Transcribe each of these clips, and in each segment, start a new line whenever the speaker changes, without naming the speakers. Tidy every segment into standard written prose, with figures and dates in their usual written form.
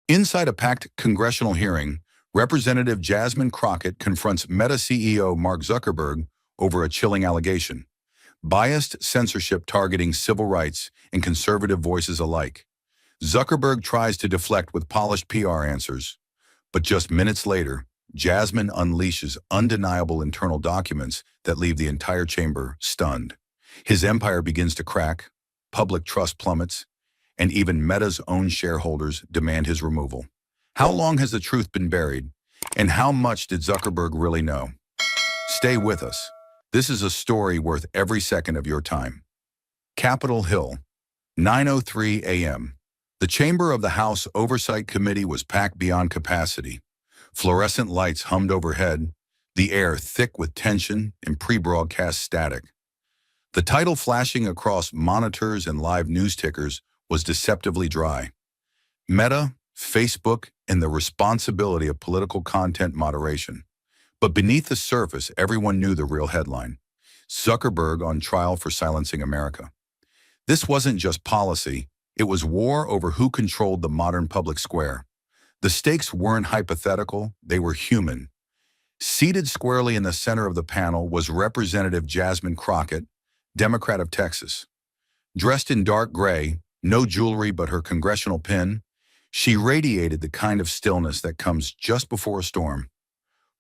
Inside a packed congressional hearing, Representative Jasmine Crockett confronts Meta CEO Mark Zuckerberg over a chilling allegation: biased censorship targeting civil rights and conservative voices alike. Zuckerberg tries to deflect with polished PR answers, but just minutes later, Jasmine unleashes undeniable internal documents that leave the entire chamber stunned. His empire begins to crack, public trust plummets, and even Meta's own shareholders demand his removal. How long has the truth been buried, and how much did Zuckerberg really know? Stay with us. This is a story worth every second of your time. Capitol Hill, 9:03 a.m. The chamber of the House Oversight Committee was packed beyond capacity. Fluorescent lights hummed overhead, the air thick with tension and pre-broadcast static. The title flashing across monitors and live news tickers was deceptively dry: Meta, Facebook, and the responsibility of political content moderation. But beneath the surface, everyone knew the real headline: Zuckerberg on trial for silencing America. This wasn't just policy, it was war over who controlled the modern public square. The stakes weren't hypothetical, they were human. Seated squarely in the center of the panel was Representative Jasmine Crockett, Democrat of Texas. Dressed in dark gray, no jewelry but her congressional pin, she radiated the kind of stillness that comes just before a storm.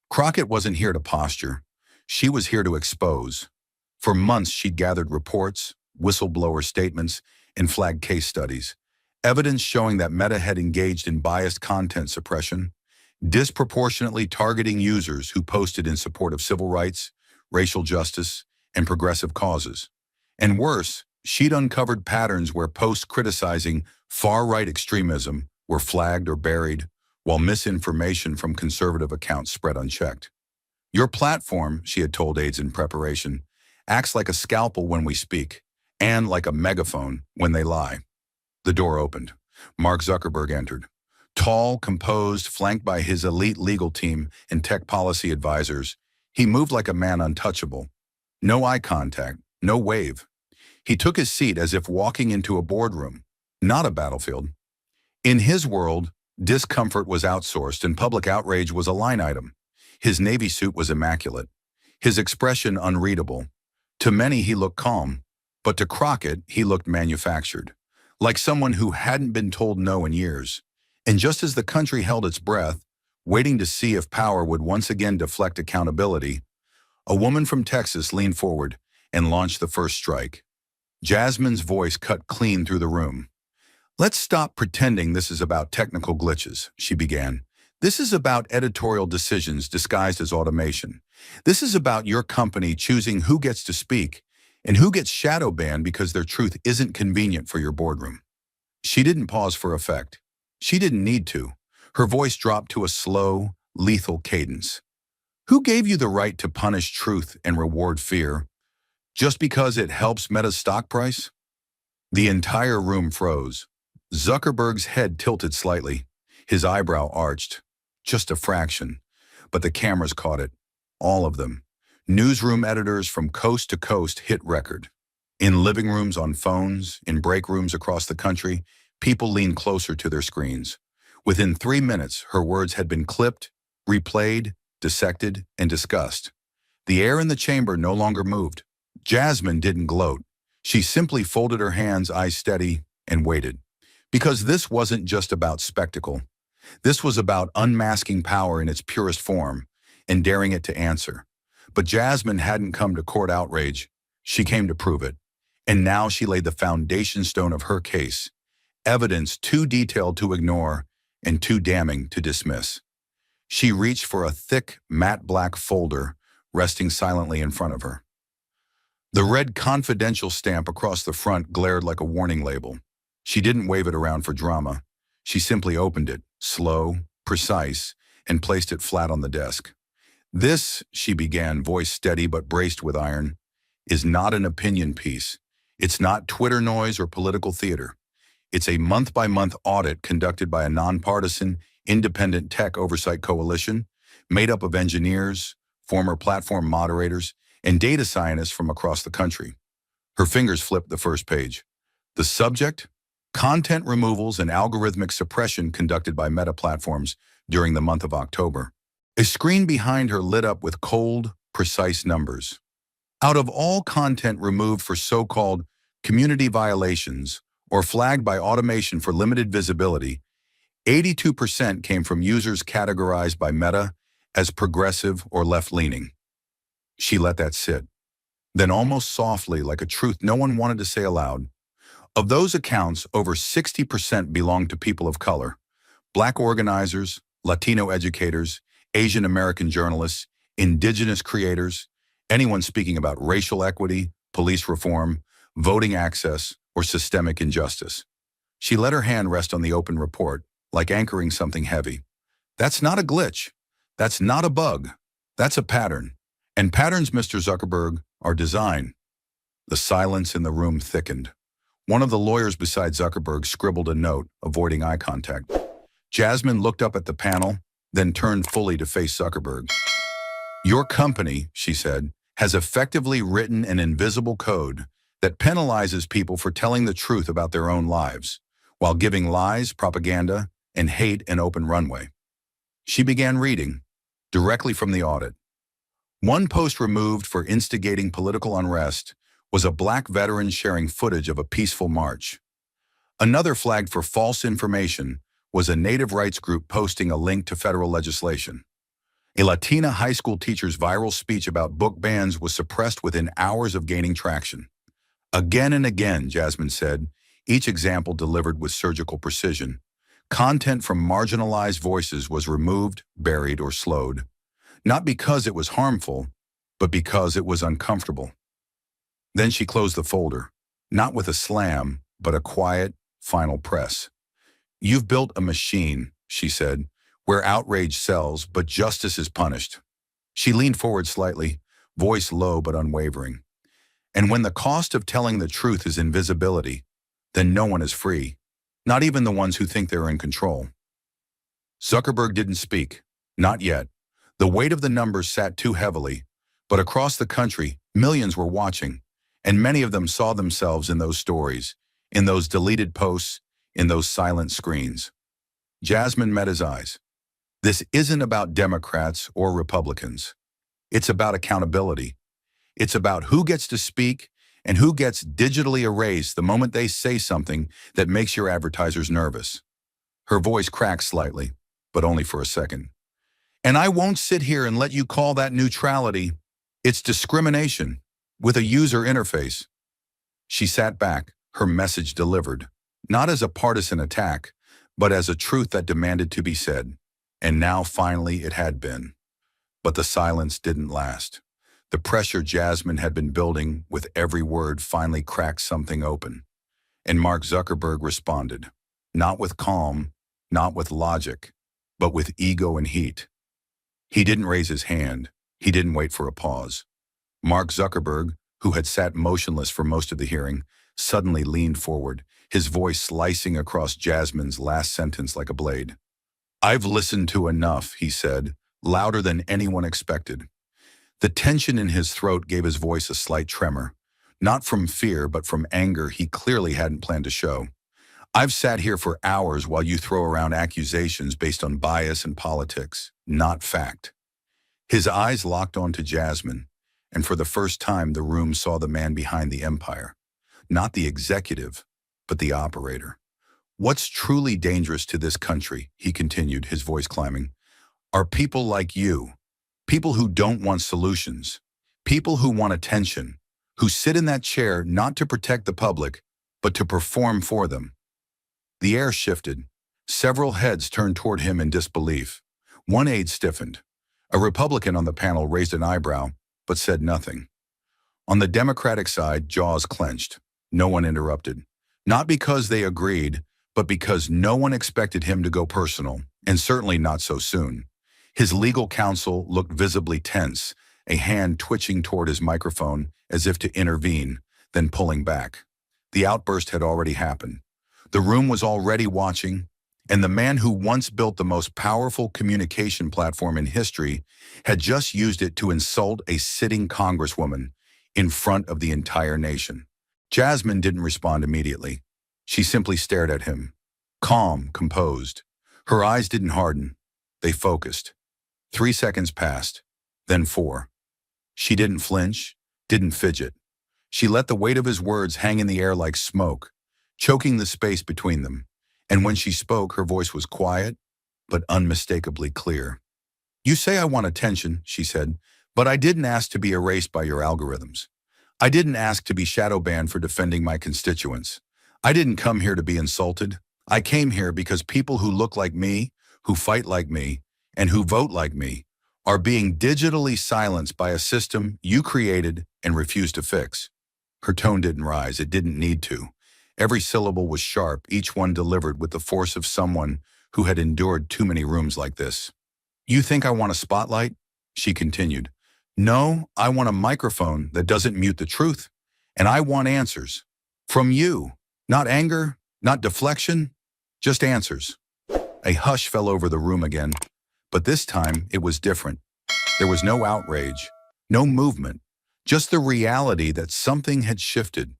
Crockett wasn't here to posture. She was here to expose. For months, she'd gathered reports, whistleblower statements, and flagged case studies, evidence showing that Meta had engaged in biased content suppression, disproportionately targeting users who posted in support of civil rights, racial justice, and progressive causes. And worse, she'd uncovered patterns where posts criticizing far-right extremism were flagged or buried, while misinformation from conservative accounts spread unchecked. Your platform, she had told aides in preparation, acts like a scalpel when we speak, and like a megaphone when they lie. The door opened. Mark Zuckerberg entered. Tall, composed, flanked by his elite legal team and tech policy advisors, he moved like a man untouchable. No eye contact, no wave. He took his seat as if walking into a boardroom, not a battlefield. In his world, discomfort was outsourced and public outrage was a line item. His navy suit was immaculate, his expression unreadable. To many, he looked calm, but to Crockett, he looked manufactured, like someone who hadn't been told no in years. And just as the country held its breath, waiting to see if power would once again deflect accountability, a woman from Texas leaned forward and launched the first strike. Jasmine's voice cut clean through the room. "Let's stop pretending this is about technical glitches," she began. "This is about editorial decisions disguised as automation. This is about your company choosing who gets to speak and who gets shadow banned because their truth isn't convenient for your boardroom." She didn't pause for effect. She didn't need to. Her voice dropped to a slow, lethal cadence. "Who gave you the right to punish truth and reward fear? Just because it helps Meta's stock price?" The entire room froze. Zuckerberg's head tilted slightly. His eyebrow arched. Just a fraction. But the cameras caught it. All of them. Newsroom editors from coast to coast hit record. In living rooms, on phones, in break rooms across the country, people leaned closer to their screens. Within 3 minutes, her words had been clipped, replayed, dissected, and discussed. The air in the chamber no longer moved. Jasmine didn't gloat. She simply folded her hands, eyes steady, and waited. Because this wasn't just about spectacle. This was about unmasking power in its purest form and daring it to answer. But Jasmine hadn't come to court outrage. She came to prove it. And now she laid the foundation stone of her case. Evidence too detailed to ignore and too damning to dismiss. She reached for a thick, matte black folder resting silently in front of her. The red confidential stamp across the front glared like a warning label. She didn't wave it around for drama. She simply opened it, slow, precise, and placed it flat on the desk. "This," she began, voice steady but braced with iron, "is not an opinion piece. It's not Twitter noise or political theater. It's a month-by-month audit conducted by a nonpartisan, independent tech oversight coalition made up of engineers, former platform moderators, and data scientists from across the country." Her fingers flipped the first page. The subject? content removals and algorithmic suppression conducted by Meta platforms during the month of October. A screen behind her lit up with cold, precise numbers. Out of all content removed for so-called community violations or flagged by automation for limited visibility, 82% came from users categorized by Meta as progressive or left-leaning. She let that sit. Then almost softly, like a truth no one wanted to say aloud, of those accounts, over 60% belonged to people of color, Black organizers, Latino educators, Asian American journalists, indigenous creators, anyone speaking about racial equity, police reform, voting access, or systemic injustice. She let her hand rest on the open report, like anchoring something heavy. That's not a glitch. That's not a bug. That's a pattern. And patterns, Mr. Zuckerberg, are design. The silence in the room thickened. One of the lawyers beside Zuckerberg scribbled a note, avoiding eye contact. Jasmine looked up at the panel, then turned fully to face Zuckerberg. Your company, she said, has effectively written an invisible code that penalizes people for telling the truth about their own lives, while giving lies, propaganda, and hate an open runway. She began reading, directly from the audit. One post removed for instigating political unrest was a Black veteran sharing footage of a peaceful march. Another flagged for false information was a native rights group posting a link to federal legislation. A Latina high school teacher's viral speech about book bans was suppressed within hours of gaining traction. Again and again, Jasmine said, each example delivered with surgical precision. Content from marginalized voices was removed, buried, or slowed, not because it was harmful, but because it was uncomfortable. Then she closed the folder, not with a slam, but a quiet, final press. You've built a machine, she said, where outrage sells, but justice is punished. She leaned forward slightly, voice low but unwavering. And when the cost of telling the truth is invisibility, then no one is free, not even the ones who think they're in control. Zuckerberg didn't speak, not yet. The weight of the numbers sat too heavily, but across the country, millions were watching, and many of them saw themselves in those stories, in those deleted posts, in those silent screens. Jasmine met his eyes. This isn't about Democrats or Republicans. It's about accountability. It's about who gets to speak and who gets digitally erased the moment they say something that makes your advertisers nervous. Her voice cracked slightly, but only for a second. And I won't sit here and let you call that neutrality. It's discrimination with a user interface. She sat back, her message delivered, not as a partisan attack, but as a truth that demanded to be said. And now finally it had been. But the silence didn't last. The pressure Jasmine had been building with every word finally cracked something open. And Mark Zuckerberg responded, not with calm, not with logic, but with ego and heat. He didn't raise his hand. He didn't wait for a pause. Mark Zuckerberg, who had sat motionless for most of the hearing, suddenly leaned forward, his voice slicing across Jasmine's last sentence like a blade. I've listened to enough, he said, louder than anyone expected. The tension in his throat gave his voice a slight tremor, not from fear, but from anger he clearly hadn't planned to show. I've sat here for hours while you throw around accusations based on bias and politics, not fact. His eyes locked onto Jasmine, and for the first time the room saw the man behind the empire. Not the executive, but the operator. What's truly dangerous to this country, he continued, his voice climbing, are people like you, people who don't want solutions, people who want attention, who sit in that chair not to protect the public, but to perform for them. The air shifted. Several heads turned toward him in disbelief. One aide stiffened. A Republican on the panel raised an eyebrow, but said nothing. On the Democratic side, jaws clenched. No one interrupted. Not because they agreed, but because no one expected him to go personal, and certainly not so soon. His legal counsel looked visibly tense, a hand twitching toward his microphone as if to intervene, then pulling back. The outburst had already happened. The room was already watching, and the man who once built the most powerful communication platform in history had just used it to insult a sitting congresswoman in front of the entire nation. Jasmine didn't respond immediately. She simply stared at him, calm, composed. Her eyes didn't harden. They focused. 3 seconds passed, then 4. She didn't flinch, didn't fidget. She let the weight of his words hang in the air like smoke, choking the space between them. And when she spoke, her voice was quiet, but unmistakably clear. "You say I want attention," she said, "but I didn't ask to be erased by your algorithms. I didn't ask to be shadow banned for defending my constituents. I didn't come here to be insulted. I came here because people who look like me, who fight like me, and who vote like me are being digitally silenced by a system you created and refused to fix." Her tone didn't rise. It didn't need to. Every syllable was sharp, each one delivered with the force of someone who had endured too many rooms like this. "You think I want a spotlight?" she continued. "No, I want a microphone that doesn't mute the truth. And I want answers. From you. Not anger, not deflection, just answers." A hush fell over the room again, but this time it was different. There was no outrage, no movement, just the reality that something had shifted.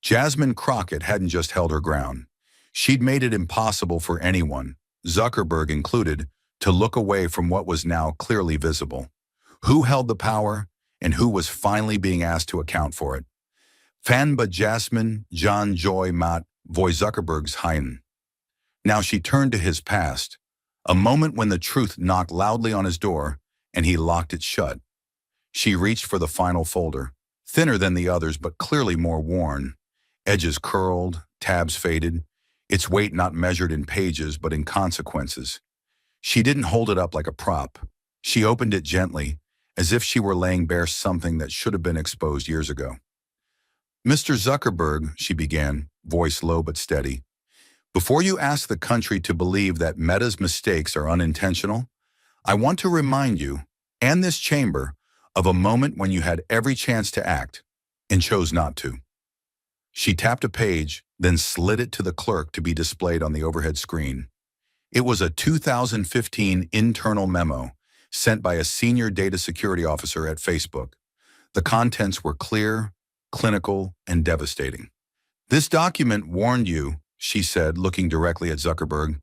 Jasmine Crockett hadn't just held her ground. She'd made it impossible for anyone, Zuckerberg included, to look away from what was now clearly visible. Who held the power, and who was finally being asked to account for it? Fan but Jasmine, John Joy Mat, Voy Zuckerberg's Hein. Now she turned to his past, a moment when the truth knocked loudly on his door, and he locked it shut. She reached for the final folder, thinner than the others but clearly more worn. Edges curled, tabs faded, its weight not measured in pages but in consequences. She didn't hold it up like a prop. She opened it gently, as if she were laying bare something that should have been exposed years ago. "Mr. Zuckerberg," she began, voice low but steady, "before you ask the country to believe that Meta's mistakes are unintentional, I want to remind you, and this chamber, of a moment when you had every chance to act and chose not to." She tapped a page, then slid it to the clerk to be displayed on the overhead screen. It was a 2015 internal memo sent by a senior data security officer at Facebook. The contents were clear, clinical, and devastating. "This document warned you," she said, looking directly at Zuckerberg,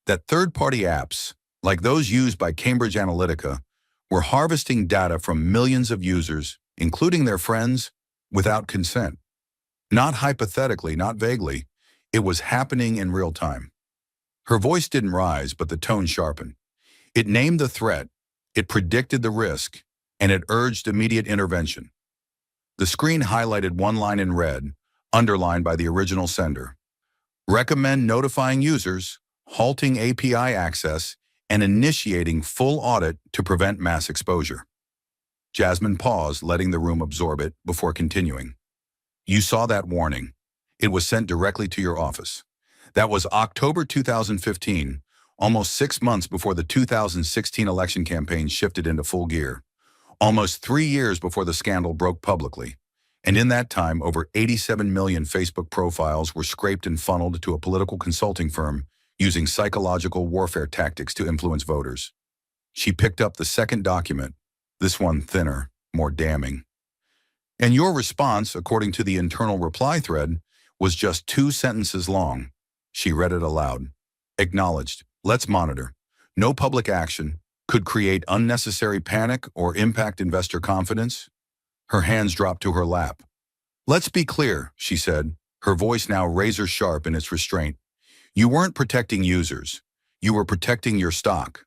"that third-party apps, like those used by Cambridge Analytica, were harvesting data from millions of users, including their friends, without consent. Not hypothetically, not vaguely. It was happening in real time." Her voice didn't rise, but the tone sharpened. It named the threat, it predicted the risk, and it urged immediate intervention. The screen highlighted one line in red, underlined by the original sender. "Recommend notifying users, halting API access, and initiating full audit to prevent mass exposure." Jasmine paused, letting the room absorb it before continuing. "You saw that warning. It was sent directly to your office. That was October 2015, almost 6 months before the 2016 election campaign shifted into full gear. Almost 3 years before the scandal broke publicly. And in that time, over 87 million Facebook profiles were scraped and funneled to a political consulting firm using psychological warfare tactics to influence voters." She picked up the second document, this one thinner, more damning. "And your response, according to the internal reply thread, was just 2 sentences long." She read it aloud. "Acknowledged. Let's monitor. No public action. Could create unnecessary panic or impact investor confidence." Her hands dropped to her lap. "Let's be clear," she said, her voice now razor sharp in its restraint. "You weren't protecting users. You were protecting your stock."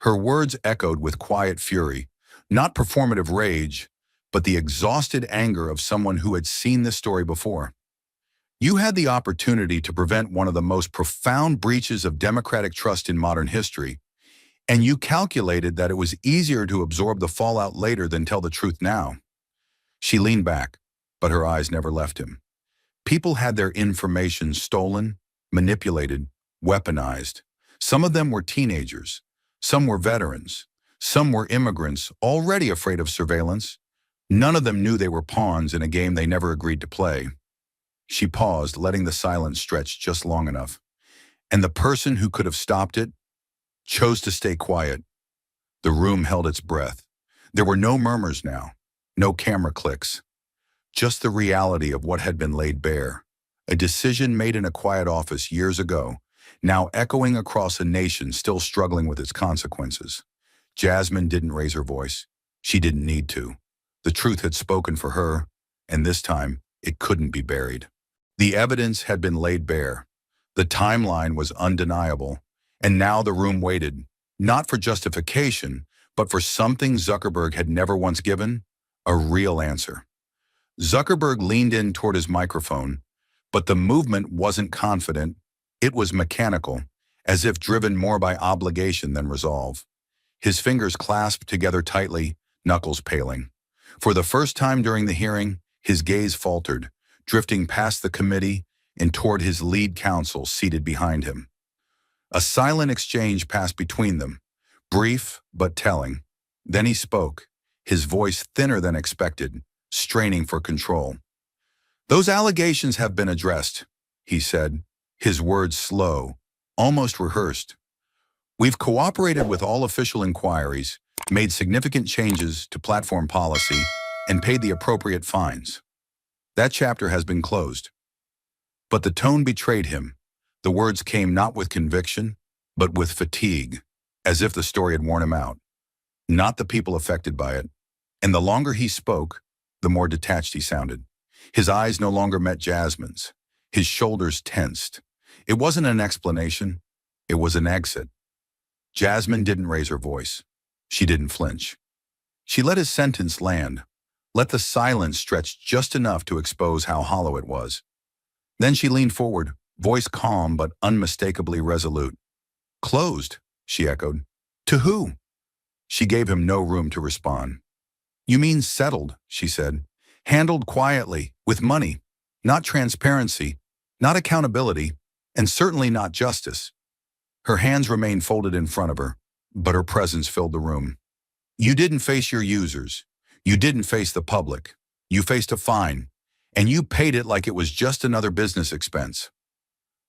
Her words echoed with quiet fury, not performative rage, but the exhausted anger of someone who had seen this story before. "You had the opportunity to prevent one of the most profound breaches of democratic trust in modern history, and you calculated that it was easier to absorb the fallout later than tell the truth now." She leaned back, but her eyes never left him. People had their information stolen, manipulated, weaponized. Some of them were teenagers. Some were veterans. Some were immigrants already afraid of surveillance. None of them knew they were pawns in a game they never agreed to play. She paused, letting the silence stretch just long enough. And the person who could have stopped it chose to stay quiet. The room held its breath. There were no murmurs now, no camera clicks. Just the reality of what had been laid bare. A decision made in a quiet office years ago, now echoing across a nation still struggling with its consequences. Jasmine didn't raise her voice. She didn't need to. The truth had spoken for her, and this time, it couldn't be buried. The evidence had been laid bare. The timeline was undeniable, and now the room waited, not for justification, but for something Zuckerberg had never once given, a real answer. Zuckerberg leaned in toward his microphone, but the movement wasn't confident. It was mechanical, as if driven more by obligation than resolve. His fingers clasped together tightly, knuckles paling. For the first time during the hearing, his gaze faltered, drifting past the committee and toward his lead counsel seated behind him. A silent exchange passed between them, brief but telling. Then he spoke, his voice thinner than expected, straining for control. "Those allegations have been addressed," he said, his words slow, almost rehearsed. "We've cooperated with all official inquiries, made significant changes to platform policy, and paid the appropriate fines. That chapter has been closed." But the tone betrayed him. The words came not with conviction, but with fatigue, as if the story had worn him out. Not the people affected by it. And the longer he spoke, the more detached he sounded. His eyes no longer met Jasmine's. His shoulders tensed. It wasn't an explanation. It was an exit. Jasmine didn't raise her voice. She didn't flinch. She let his sentence land, let the silence stretch just enough to expose how hollow it was. Then she leaned forward, voice calm but unmistakably resolute. "Closed," she echoed. "To who?" She gave him no room to respond. "You mean settled," she said. "Handled quietly, with money. Not transparency, not accountability, and certainly not justice." Her hands remained folded in front of her, but her presence filled the room. "You didn't face your users. You didn't face the public. You faced a fine, and you paid it like it was just another business expense."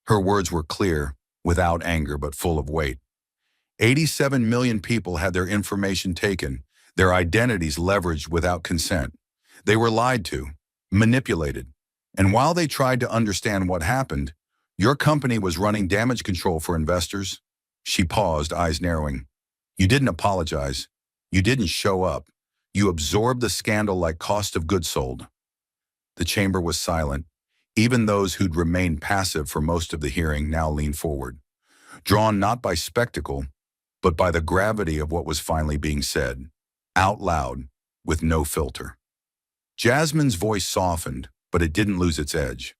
Her words were clear, without anger but full of weight. 87 million people had their information taken, their identities leveraged without consent. They were lied to, manipulated, and while they tried to understand what happened, your company was running damage control for investors. She paused, eyes narrowing. "You didn't apologize. You didn't show up. You absorbed the scandal like cost of goods sold." The chamber was silent. Even those who'd remained passive for most of the hearing now leaned forward, drawn not by spectacle, but by the gravity of what was finally being said, out loud, with no filter. Jasmine's voice softened, but it didn't lose its edge.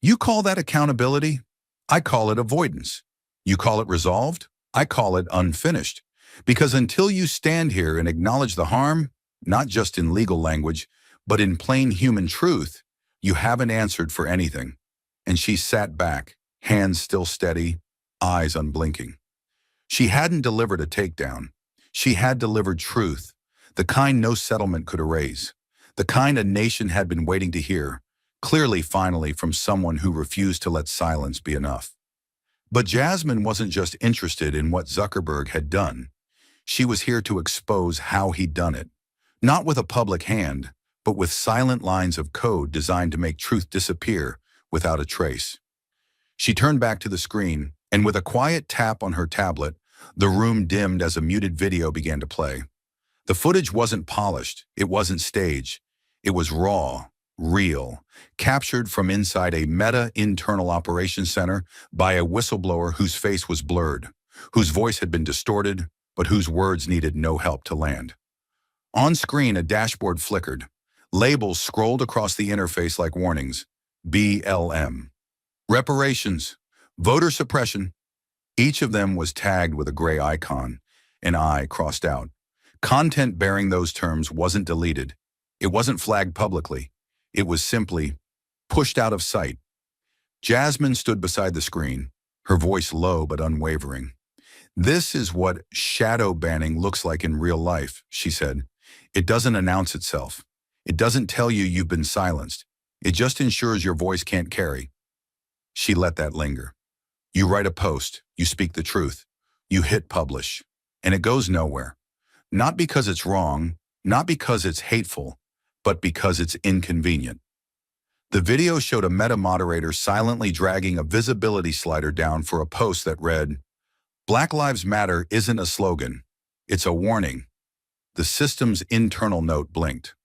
"You call that accountability? I call it avoidance. You call it resolved? I call it unfinished. Because until you stand here and acknowledge the harm, not just in legal language, but in plain human truth, you haven't answered for anything." And she sat back, hands still steady, eyes unblinking. She hadn't delivered a takedown. She had delivered truth, the kind no settlement could erase, the kind a nation had been waiting to hear, clearly finally from someone who refused to let silence be enough. But Jasmine wasn't just interested in what Zuckerberg had done. She was here to expose how he'd done it, not with a public hand, but with silent lines of code designed to make truth disappear without a trace. She turned back to the screen, and with a quiet tap on her tablet, the room dimmed as a muted video began to play. The footage wasn't polished, it wasn't staged. It was raw, real, captured from inside a Meta internal operations center by a whistleblower whose face was blurred, whose voice had been distorted, but whose words needed no help to land. On screen, a dashboard flickered. Labels scrolled across the interface like warnings. BLM. Reparations. Voter suppression. Each of them was tagged with a gray icon, an I crossed out. Content bearing those terms wasn't deleted. It wasn't flagged publicly. It was simply pushed out of sight. Jasmine stood beside the screen, her voice low but unwavering. "This is what shadow banning looks like in real life," she said. "It doesn't announce itself. It doesn't tell you you've been silenced. It just ensures your voice can't carry." She let that linger. You write a post, you speak the truth, you hit publish, and it goes nowhere. Not because it's wrong, not because it's hateful, but because it's inconvenient. The video showed a meta moderator silently dragging a visibility slider down for a post that read, "Black Lives Matter isn't a slogan. It's a warning." The system's internal note blinked.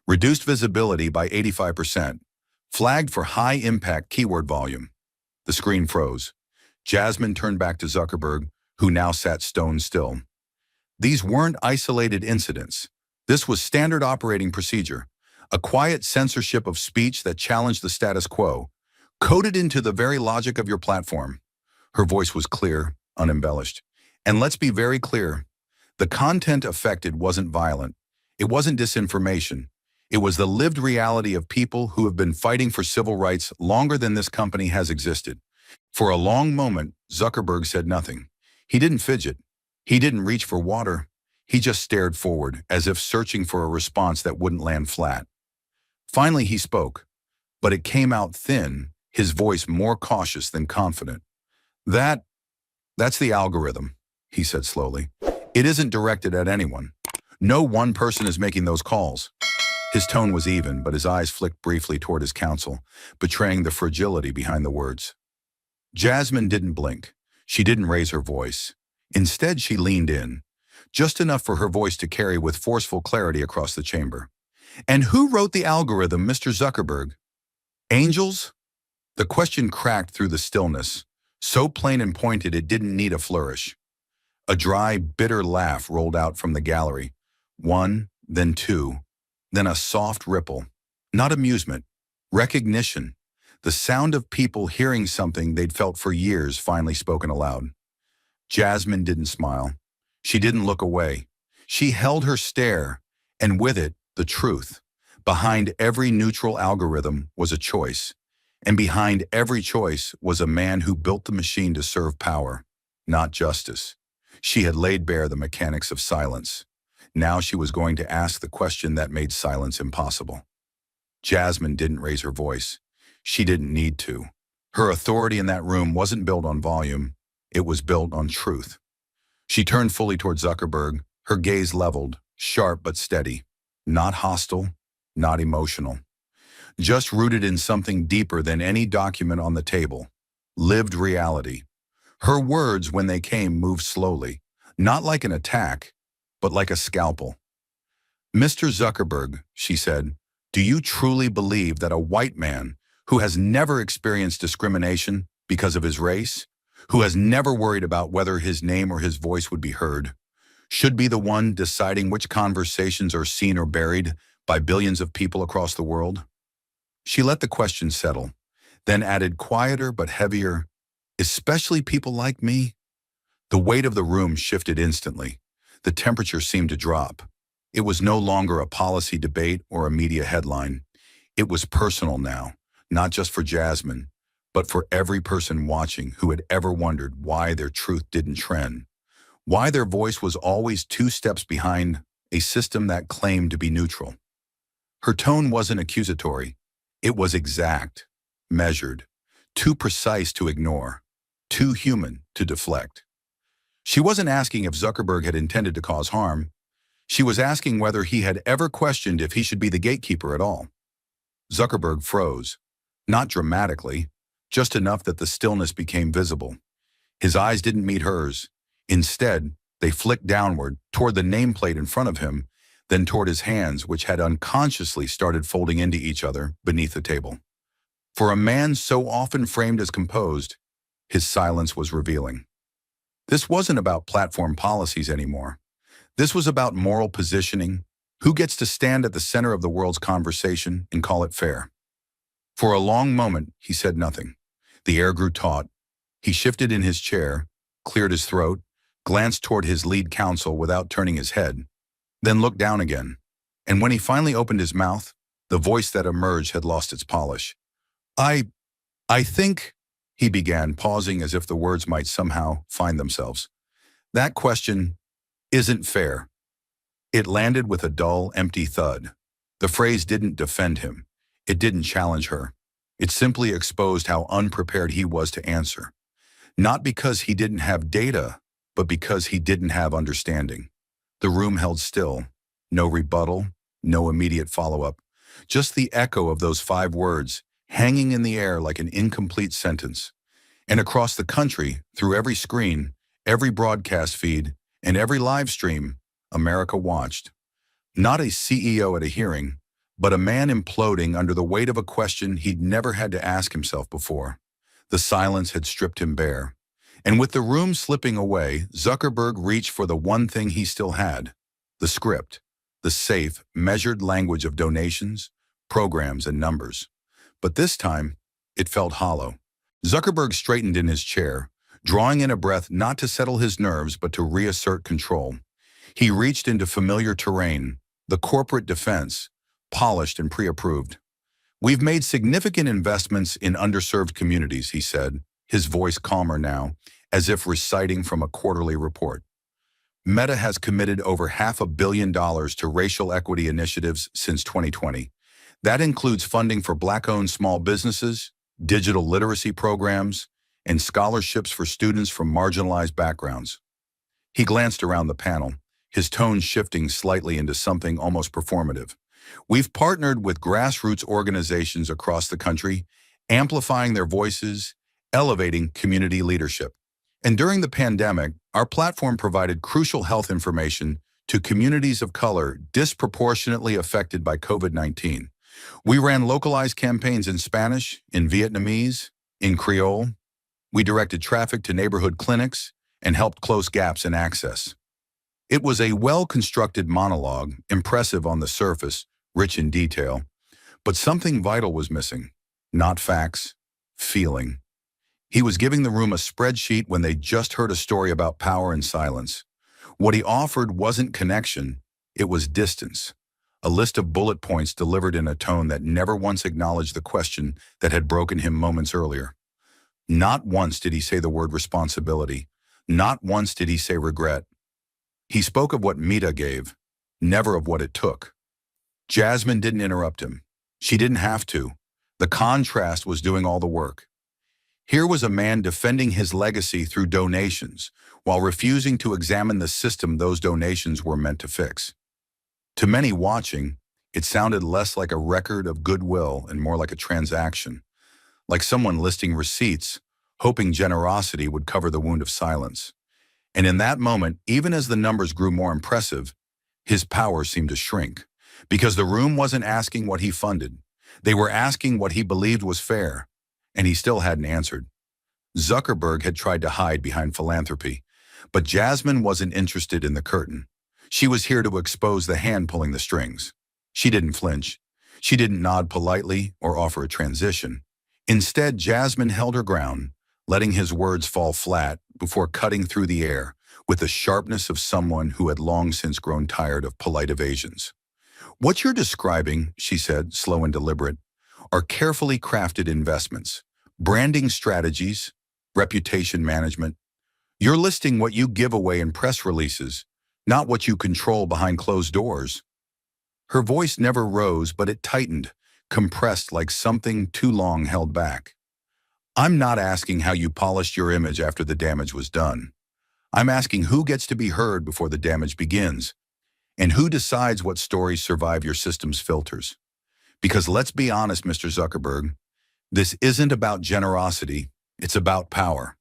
Reduced visibility by 85%. Flagged for high-impact keyword volume. The screen froze. Jasmine turned back to Zuckerberg, who now sat stone still. These weren't isolated incidents. This was standard operating procedure, a quiet censorship of speech that challenged the status quo, coded into the very logic of your platform. Her voice was clear, unembellished. And let's be very clear, the content affected wasn't violent. It wasn't disinformation. It was the lived reality of people who have been fighting for civil rights longer than this company has existed. For a long moment, Zuckerberg said nothing. He didn't fidget. He didn't reach for water. He just stared forward, as if searching for a response that wouldn't land flat. Finally, he spoke, but it came out thin, his voice more cautious than confident. That's the algorithm," he said slowly. "It isn't directed at anyone. No one person is making those calls." His tone was even, but his eyes flicked briefly toward his counsel, betraying the fragility behind the words. Jasmine didn't blink. She didn't raise her voice. Instead, she leaned in, just enough for her voice to carry with forceful clarity across the chamber. "And who wrote the algorithm, Mr. Zuckerberg? Angels?" The question cracked through the stillness, so plain and pointed it didn't need a flourish. A dry, bitter laugh rolled out from the gallery. One, then two, then a soft ripple. Not amusement, recognition. The sound of people hearing something they'd felt for years finally spoken aloud. Jasmine didn't smile. She didn't look away. She held her stare, and with it, the truth. Behind every neutral algorithm was a choice, and behind every choice was a man who built the machine to serve power, not justice. She had laid bare the mechanics of silence. Now she was going to ask the question that made silence impossible. Jasmine didn't raise her voice. She didn't need to. Her authority in that room wasn't built on volume. It was built on truth. She turned fully toward Zuckerberg, her gaze leveled, sharp but steady. Not hostile, not emotional. Just rooted in something deeper than any document on the table. Lived reality. Her words, when they came, moved slowly. Not like an attack, but like a scalpel. "Mr. Zuckerberg," she said, "do you truly believe that a white man who has never experienced discrimination because of his race, who has never worried about whether his name or his voice would be heard, should be the one deciding which conversations are seen or buried by billions of people across the world?" She let the question settle, then added quieter but heavier, "Especially people like me?" The weight of the room shifted instantly. The temperature seemed to drop. It was no longer a policy debate or a media headline. It was personal now, not just for Jasmine, but for every person watching who had ever wondered why their truth didn't trend, why their voice was always 2 steps behind a system that claimed to be neutral. Her tone wasn't accusatory. It was exact, measured, too precise to ignore, too human to deflect. She wasn't asking if Zuckerberg had intended to cause harm. She was asking whether he had ever questioned if he should be the gatekeeper at all. Zuckerberg froze, not dramatically, just enough that the stillness became visible. His eyes didn't meet hers. Instead, they flicked downward, toward the nameplate in front of him, then toward his hands, which had unconsciously started folding into each other beneath the table. For a man so often framed as composed, his silence was revealing. This wasn't about platform policies anymore. This was about moral positioning, who gets to stand at the center of the world's conversation and call it fair. For a long moment, he said nothing. The air grew taut. He shifted in his chair, cleared his throat, glanced toward his lead counsel without turning his head, then looked down again. And when he finally opened his mouth, the voice that emerged had lost its polish. I think, he began, pausing as if the words might somehow find themselves. "That question isn't fair." It landed with a dull, empty thud. The phrase didn't defend him. It didn't challenge her. It simply exposed how unprepared he was to answer. Not because he didn't have data, but because he didn't have understanding. The room held still. No rebuttal, no immediate follow-up. Just the echo of those 5 words, hanging in the air like an incomplete sentence. And across the country, through every screen, every broadcast feed, and every live stream, America watched. Not a CEO at a hearing, but a man imploding under the weight of a question he'd never had to ask himself before. The silence had stripped him bare. And with the room slipping away, Zuckerberg reached for the one thing he still had: the script, the safe, measured language of donations, programs, and numbers. But this time, it felt hollow. Zuckerberg straightened in his chair, drawing in a breath not to settle his nerves but to reassert control. He reached into familiar terrain, the corporate defense, polished and pre-approved. "We've made significant investments in underserved communities," he said, his voice calmer now, as if reciting from a quarterly report. "Meta has committed over $500 million to racial equity initiatives since 2020. That includes funding for Black-owned small businesses, digital literacy programs, and scholarships for students from marginalized backgrounds." He glanced around the panel, his tone shifting slightly into something almost performative. "We've partnered with grassroots organizations across the country, amplifying their voices, elevating community leadership. And during the pandemic, our platform provided crucial health information to communities of color disproportionately affected by COVID-19. We ran localized campaigns in Spanish, in Vietnamese, in Creole. We directed traffic to neighborhood clinics and helped close gaps in access." It was a well-constructed monologue, impressive on the surface, rich in detail. But something vital was missing. Not facts, feeling. He was giving the room a spreadsheet when they just heard a story about power and silence. What he offered wasn't connection, it was distance. A list of bullet points delivered in a tone that never once acknowledged the question that had broken him moments earlier. Not once did he say the word responsibility. Not once did he say regret. He spoke of what Meta gave, never of what it took. Jasmine didn't interrupt him. She didn't have to. The contrast was doing all the work. Here was a man defending his legacy through donations, while refusing to examine the system those donations were meant to fix. To many watching, it sounded less like a record of goodwill and more like a transaction, like someone listing receipts, hoping generosity would cover the wound of silence. And in that moment, even as the numbers grew more impressive, his power seemed to shrink, because the room wasn't asking what he funded. They were asking what he believed was fair, and he still hadn't answered. Zuckerberg had tried to hide behind philanthropy, but Jasmine wasn't interested in the curtain. She was here to expose the hand pulling the strings. She didn't flinch. She didn't nod politely or offer a transition. Instead, Jasmine held her ground, letting his words fall flat before cutting through the air with the sharpness of someone who had long since grown tired of polite evasions. "What you're describing," she said, slow and deliberate, "are carefully crafted investments, branding strategies, reputation management. You're listing what you give away in press releases, not what you control behind closed doors." Her voice never rose, but it tightened, compressed like something too long held back. "I'm not asking how you polished your image after the damage was done. I'm asking who gets to be heard before the damage begins, and who decides what stories survive your system's filters. Because let's be honest, Mr. Zuckerberg, this isn't about generosity, it's about power."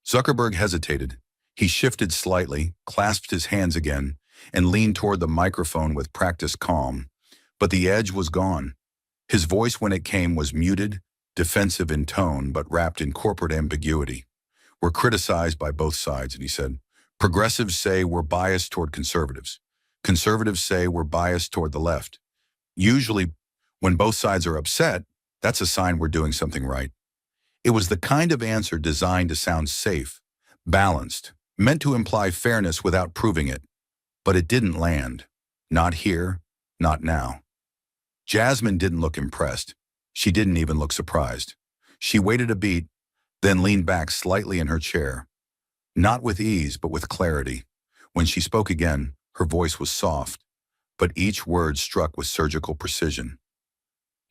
Zuckerberg hesitated. He shifted slightly, clasped his hands again, and leaned toward the microphone with practiced calm. But the edge was gone. His voice, when it came, was muted, defensive in tone, but wrapped in corporate ambiguity. "We're criticized by both sides," and he said. "Progressives say we're biased toward conservatives. Conservatives say we're biased toward the left. Usually, when both sides are upset, that's a sign we're doing something right." It was the kind of answer designed to sound safe, balanced, meant to imply fairness without proving it. But it didn't land. Not here, not now. Jasmine didn't look impressed. She didn't even look surprised. She waited a beat, then leaned back slightly in her chair. Not with ease, but with clarity. When she spoke again, her voice was soft, but each word struck with surgical precision.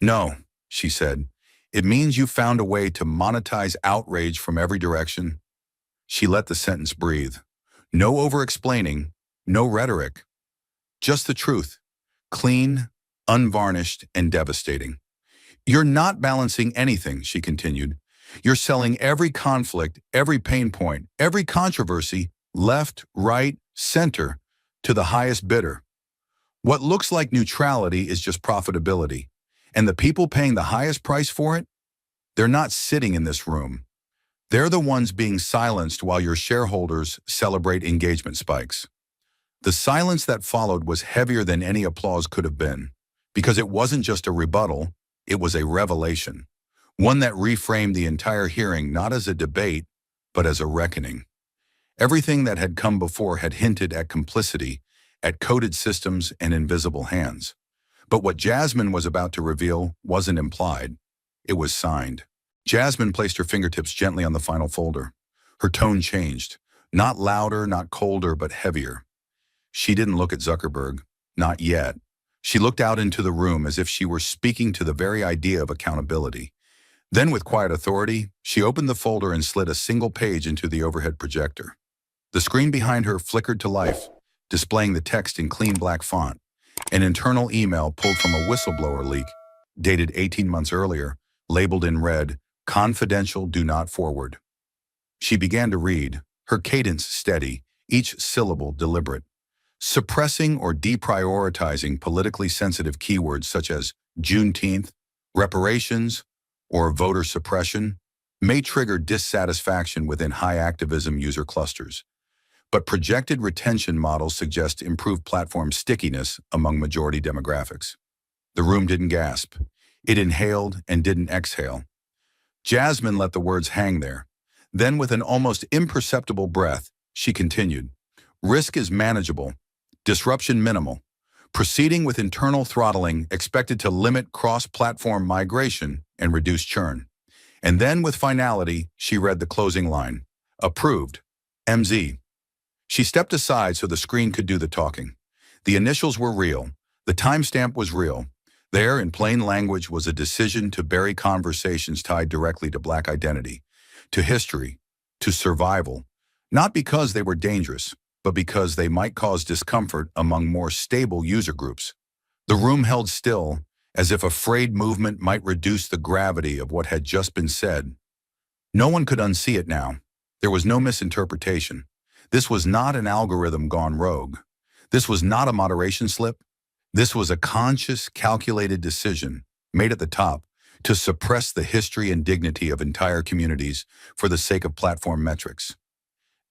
"No," she said, "it means you found a way to monetize outrage from every direction." She let the sentence breathe. No over-explaining, no rhetoric. Just the truth. Clean, unvarnished, and devastating. You're not balancing anything, she continued. You're selling every conflict, every pain point, every controversy, left, right, center, to the highest bidder. What looks like neutrality is just profitability. And the people paying the highest price for it, they're not sitting in this room. They're the ones being silenced while your shareholders celebrate engagement spikes. The silence that followed was heavier than any applause could have been, because it wasn't just a rebuttal, it was a revelation, one that reframed the entire hearing not as a debate, but as a reckoning. Everything that had come before had hinted at complicity, at coded systems and invisible hands. But what Jasmine was about to reveal wasn't implied. It was signed. Jasmine placed her fingertips gently on the final folder. Her tone changed. Not louder, not colder, but heavier. She didn't look at Zuckerberg. Not yet. She looked out into the room as if she were speaking to the very idea of accountability. Then, with quiet authority, she opened the folder and slid a single page into the overhead projector. The screen behind her flickered to life, displaying the text in clean black font. An internal email pulled from a whistleblower leak, dated 18 months earlier, labeled in red, "Confidential, do not forward." She began to read, her cadence steady, each syllable deliberate. Suppressing or deprioritizing politically sensitive keywords such as Juneteenth, reparations, or voter suppression may trigger dissatisfaction within high activism user clusters. But projected retention models suggest improved platform stickiness among majority demographics. The room didn't gasp. It inhaled and didn't exhale. Jasmine let the words hang there. Then, with an almost imperceptible breath, she continued. Risk is manageable, disruption minimal. Proceeding with internal throttling expected to limit cross-platform migration and reduce churn. And then, with finality, she read the closing line. Approved. MZ. She stepped aside so the screen could do the talking. The initials were real. The timestamp was real. There, in plain language, was a decision to bury conversations tied directly to Black identity, to history, to survival, not because they were dangerous, but because they might cause discomfort among more stable user groups. The room held still, as if a frayed movement might reduce the gravity of what had just been said. No one could unsee it now. There was no misinterpretation. This was not an algorithm gone rogue. This was not a moderation slip. This was a conscious, calculated decision, made at the top, to suppress the history and dignity of entire communities for the sake of platform metrics.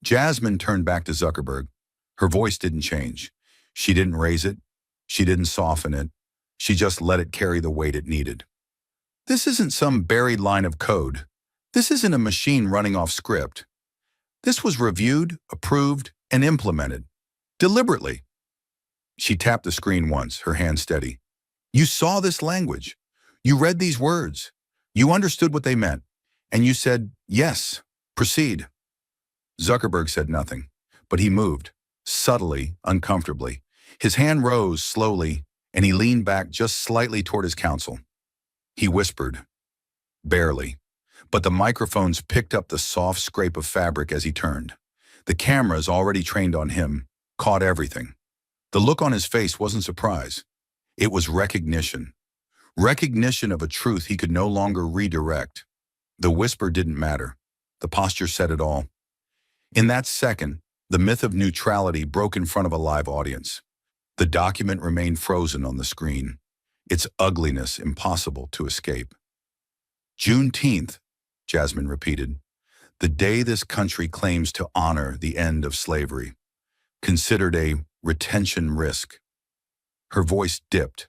Jasmine turned back to Zuckerberg. Her voice didn't change. She didn't raise it. She didn't soften it. She just let it carry the weight it needed. This isn't some buried line of code. This isn't a machine running off script. This was reviewed, approved, and implemented. Deliberately. She tapped the screen once, her hand steady. You saw this language. You read these words. You understood what they meant. And you said, yes, proceed. Zuckerberg said nothing, but he moved, subtly, uncomfortably. His hand rose slowly, and he leaned back just slightly toward his counsel. He whispered, barely, but the microphones picked up the soft scrape of fabric as he turned. The cameras, already trained on him, caught everything. The look on his face wasn't surprise. It was recognition. Recognition of a truth he could no longer redirect. The whisper didn't matter. The posture said it all. In that second, the myth of neutrality broke in front of a live audience. The document remained frozen on the screen, its ugliness impossible to escape. Juneteenth, Jasmine repeated, the day this country claims to honor the end of slavery, considered a retention risk. Her voice dipped,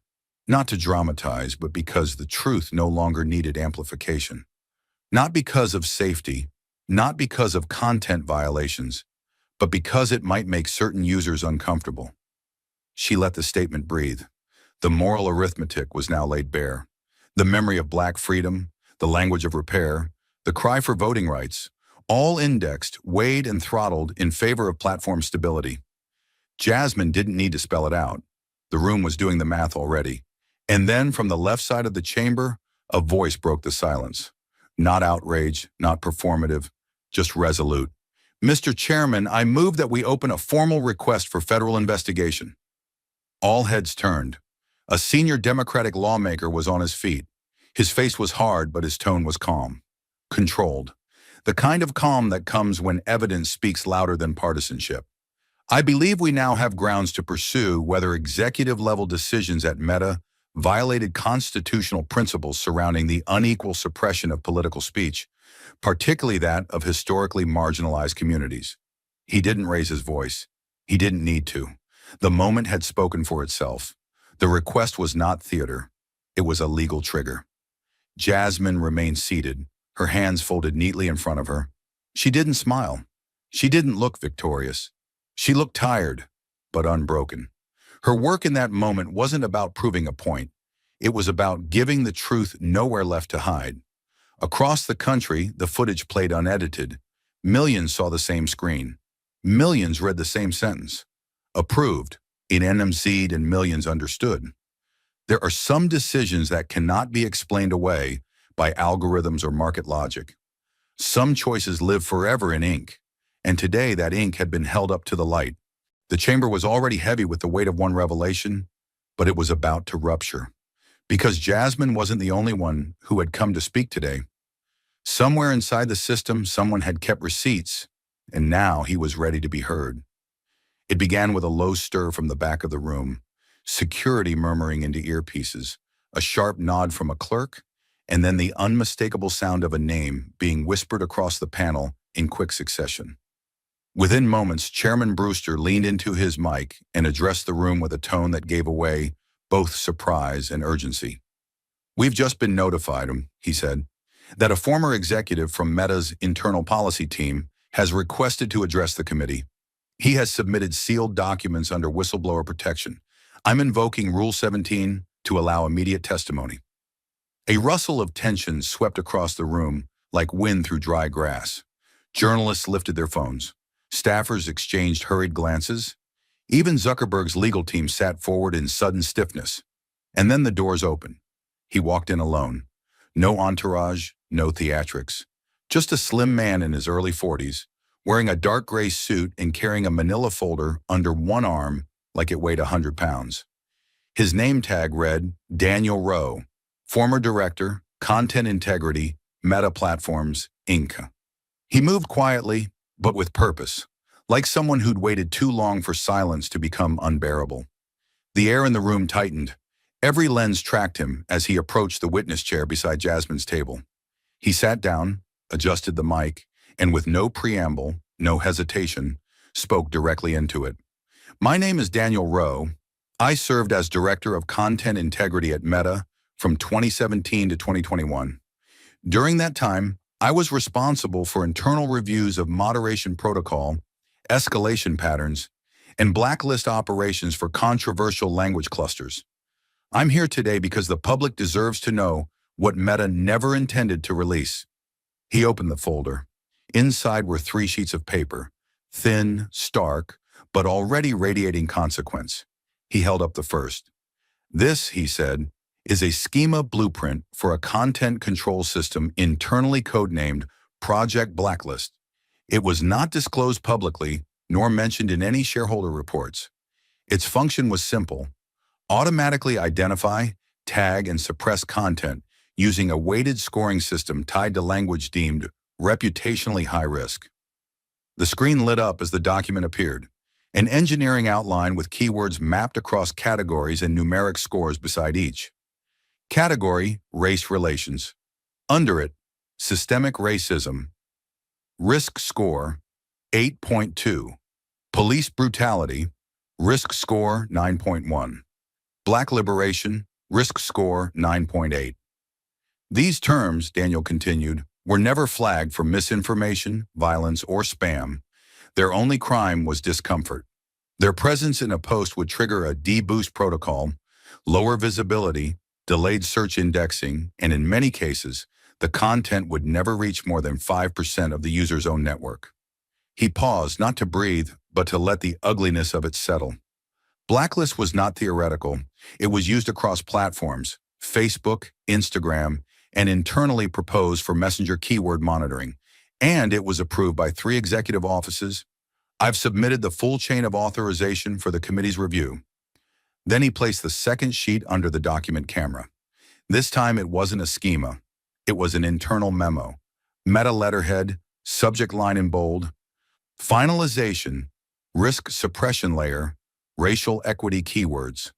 not to dramatize, but because the truth no longer needed amplification. Not because of safety, not because of content violations, but because it might make certain users uncomfortable. She let the statement breathe. The moral arithmetic was now laid bare. The memory of Black freedom, the language of repair, the cry for voting rights, all indexed, weighed, and throttled in favor of platform stability. Jasmine didn't need to spell it out. The room was doing the math already. And then, from the left side of the chamber, a voice broke the silence. Not outrage, not performative, just resolute. Mr. Chairman, I move that we open a formal request for federal investigation. All heads turned. A senior Democratic lawmaker was on his feet. His face was hard, but his tone was calm, controlled. The kind of calm that comes when evidence speaks louder than partisanship. I believe we now have grounds to pursue whether executive-level decisions at Meta violated constitutional principles surrounding the unequal suppression of political speech, particularly that of historically marginalized communities. He didn't raise his voice. He didn't need to. The moment had spoken for itself. The request was not theater. It was a legal trigger. Jasmine remained seated, her hands folded neatly in front of her. She didn't smile. She didn't look victorious. She looked tired, but unbroken. Her work in that moment wasn't about proving a point. It was about giving the truth nowhere left to hide. Across the country, the footage played unedited. Millions saw the same screen. Millions read the same sentence. Approved, it NMC'd, and millions understood. There are some decisions that cannot be explained away by algorithms or market logic. Some choices live forever in ink, and today that ink had been held up to the light. The chamber was already heavy with the weight of one revelation, but it was about to rupture. Because Jasmine wasn't the only one who had come to speak today. Somewhere inside the system, someone had kept receipts, and now he was ready to be heard. It began with a low stir from the back of the room, security murmuring into earpieces, a sharp nod from a clerk, and then the unmistakable sound of a name being whispered across the panel in quick succession. Within moments, Chairman Brewster leaned into his mic and addressed the room with a tone that gave away both surprise and urgency. "We've just been notified," he said, "that a former executive from Meta's internal policy team has requested to address the committee. He has submitted sealed documents under whistleblower protection. I'm invoking Rule 17 to allow immediate testimony." A rustle of tension swept across the room like wind through dry grass. Journalists lifted their phones. Staffers exchanged hurried glances. Even Zuckerberg's legal team sat forward in sudden stiffness. And then the doors opened. He walked in alone. No entourage, no theatrics. Just a slim man in his early 40s, wearing a dark gray suit and carrying a manila folder under one arm like it weighed 100 pounds. His name tag read, Daniel Rowe, former director, Content Integrity, Meta Platforms, Inc. He moved quietly, but with purpose, like someone who'd waited too long for silence to become unbearable. The air in the room tightened. Every lens tracked him as he approached the witness chair beside Jasmine's table. He sat down, adjusted the mic, and with no preamble, no hesitation, spoke directly into it. "My name is Daniel Rowe. I served as Director of Content Integrity at Meta from 2017 to 2021. During that time, I was responsible for internal reviews of moderation protocol, escalation patterns, and blacklist operations for controversial language clusters. I'm here today because the public deserves to know what Meta never intended to release." He opened the folder. Inside were 3 sheets of paper, thin, stark, but already radiating consequence. He held up the first. "This," he said, "is a schema blueprint for a content control system internally codenamed Project Blacklist. It was not disclosed publicly, nor mentioned in any shareholder reports. Its function was simple: automatically identify, tag, and suppress content using a weighted scoring system tied to language deemed reputationally high risk." The screen lit up as the document appeared, an engineering outline with keywords mapped across categories and numeric scores beside each. Category: race relations. Under it: systemic racism. Risk score: 8.2. Police brutality. Risk score: 9.1. Black liberation. Risk score: 9.8. These terms, Daniel continued, were never flagged for misinformation, violence, or spam. Their only crime was discomfort. Their presence in a post would trigger a deboost protocol, lower visibility, delayed search indexing, and in many cases, the content would never reach more than 5% of the user's own network. He paused, not to breathe, but to let the ugliness of it settle. Blacklist was not theoretical. It was used across platforms, Facebook, Instagram, and internally proposed for Messenger keyword monitoring. And it was approved by 3 executive offices. "I've submitted the full chain of authorization for the committee's review." Then he placed the second sheet under the document camera. This time it wasn't a schema. It was an internal memo. Meta letterhead, subject line in bold, finalization, risk suppression layer, racial equity keywords.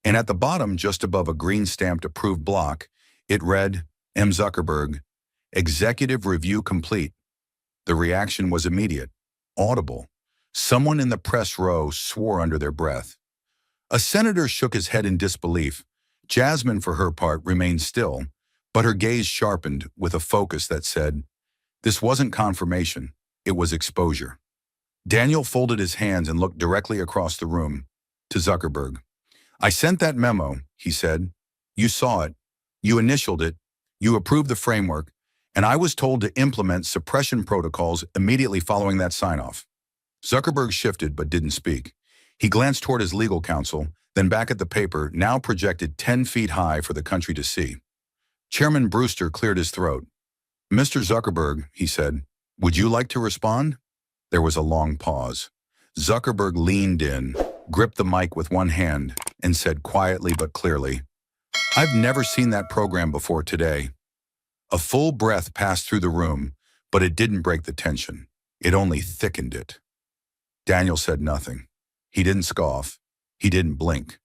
And at the bottom, just above a green-stamped approved block, it read, M. Zuckerberg, executive review complete. The reaction was immediate, audible. Someone in the press row swore under their breath. A senator shook his head in disbelief. Jasmine, for her part, remained still, but her gaze sharpened with a focus that said, this wasn't confirmation, it was exposure. Daniel folded his hands and looked directly across the room to Zuckerberg. I sent that memo, he said. You saw it, you initialed it, you approved the framework, and I was told to implement suppression protocols immediately following that sign-off. Zuckerberg shifted but didn't speak. He glanced toward his legal counsel, then back at the paper, now projected 10 feet high for the country to see. Chairman Brewster cleared his throat. Mr. Zuckerberg, he said, would you like to respond? There was a long pause. Zuckerberg leaned in, gripped the mic with one hand, and said quietly but clearly, I've never seen that program before today. A full breath passed through the room, but it didn't break the tension. It only thickened it. Daniel said nothing. He didn't scoff. He didn't blink.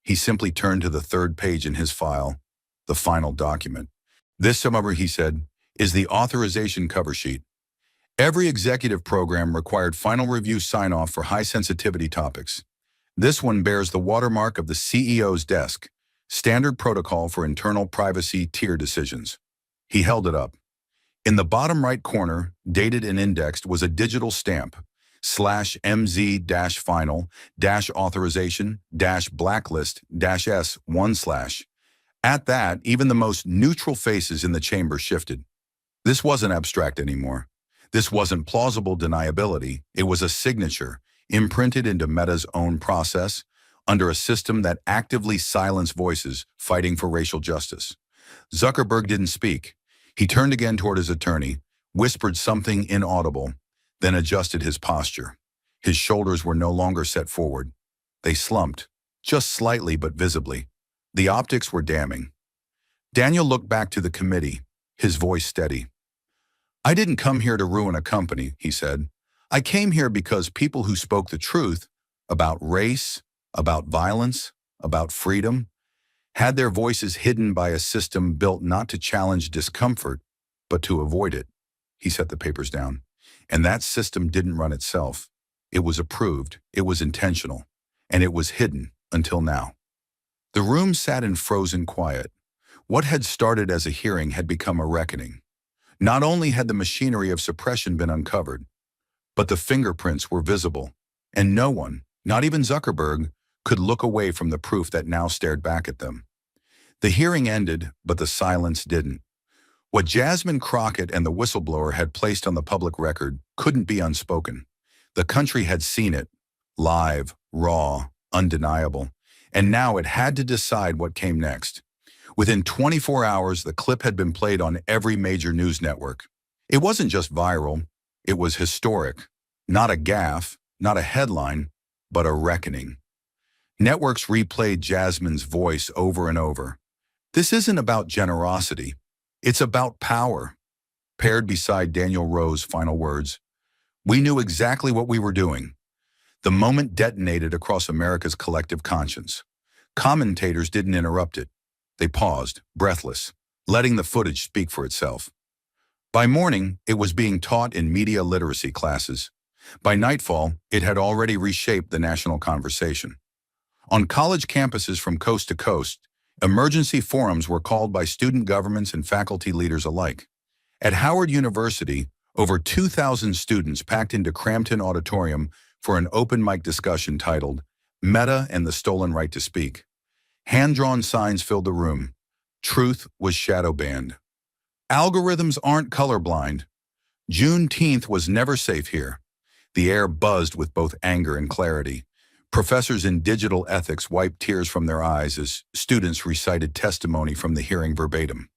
He simply turned to the third page in his file, the final document. This, however, he said, is the authorization cover sheet. Every executive program required final review sign-off for high-sensitivity topics. This one bears the watermark of the CEO's desk, standard protocol for internal privacy tier decisions. He held it up. In the bottom right corner, dated and indexed, was a digital stamp, /MZ-final-authorization-blacklist-S1/. At that, even the most neutral faces in the chamber shifted. This wasn't abstract anymore. This wasn't plausible deniability. It was a signature, imprinted into Meta's own process, under a system that actively silenced voices fighting for racial justice. Zuckerberg didn't speak. He turned again toward his attorney, whispered something inaudible, then adjusted his posture. His shoulders were no longer set forward. They slumped, just slightly but visibly. The optics were damning. Daniel looked back to the committee, his voice steady. I didn't come here to ruin a company, he said. I came here because people who spoke the truth about race, about violence, about freedom, had their voices hidden by a system built not to challenge discomfort, but to avoid it. He set the papers down. And that system didn't run itself. It was approved, it was intentional, and it was hidden until now. The room sat in frozen quiet. What had started as a hearing had become a reckoning. Not only had the machinery of suppression been uncovered, but the fingerprints were visible, and no one, not even Zuckerberg, could look away from the proof that now stared back at them. The hearing ended, but the silence didn't. What Jasmine Crockett and the whistleblower had placed on the public record couldn't be unspoken. The country had seen it, live, raw, undeniable, and now it had to decide what came next. Within 24 hours, the clip had been played on every major news network. It wasn't just viral, it was historic. Not a gaffe, not a headline, but a reckoning. Networks replayed Jasmine's voice over and over. This isn't about generosity. It's about power. Paired beside Daniel Rowe's final words, we knew exactly what we were doing. The moment detonated across America's collective conscience. Commentators didn't interrupt it. They paused, breathless, letting the footage speak for itself. By morning, it was being taught in media literacy classes. By nightfall, it had already reshaped the national conversation. On college campuses from coast to coast, emergency forums were called by student governments and faculty leaders alike. At Howard University, over 2,000 students packed into Crampton Auditorium for an open mic discussion titled, Meta and the Stolen Right to Speak. Hand-drawn signs filled the room. Truth was shadow banned. Algorithms aren't colorblind. Juneteenth was never safe here. The air buzzed with both anger and clarity. Professors in digital ethics wiped tears from their eyes as students recited testimony from the hearing verbatim.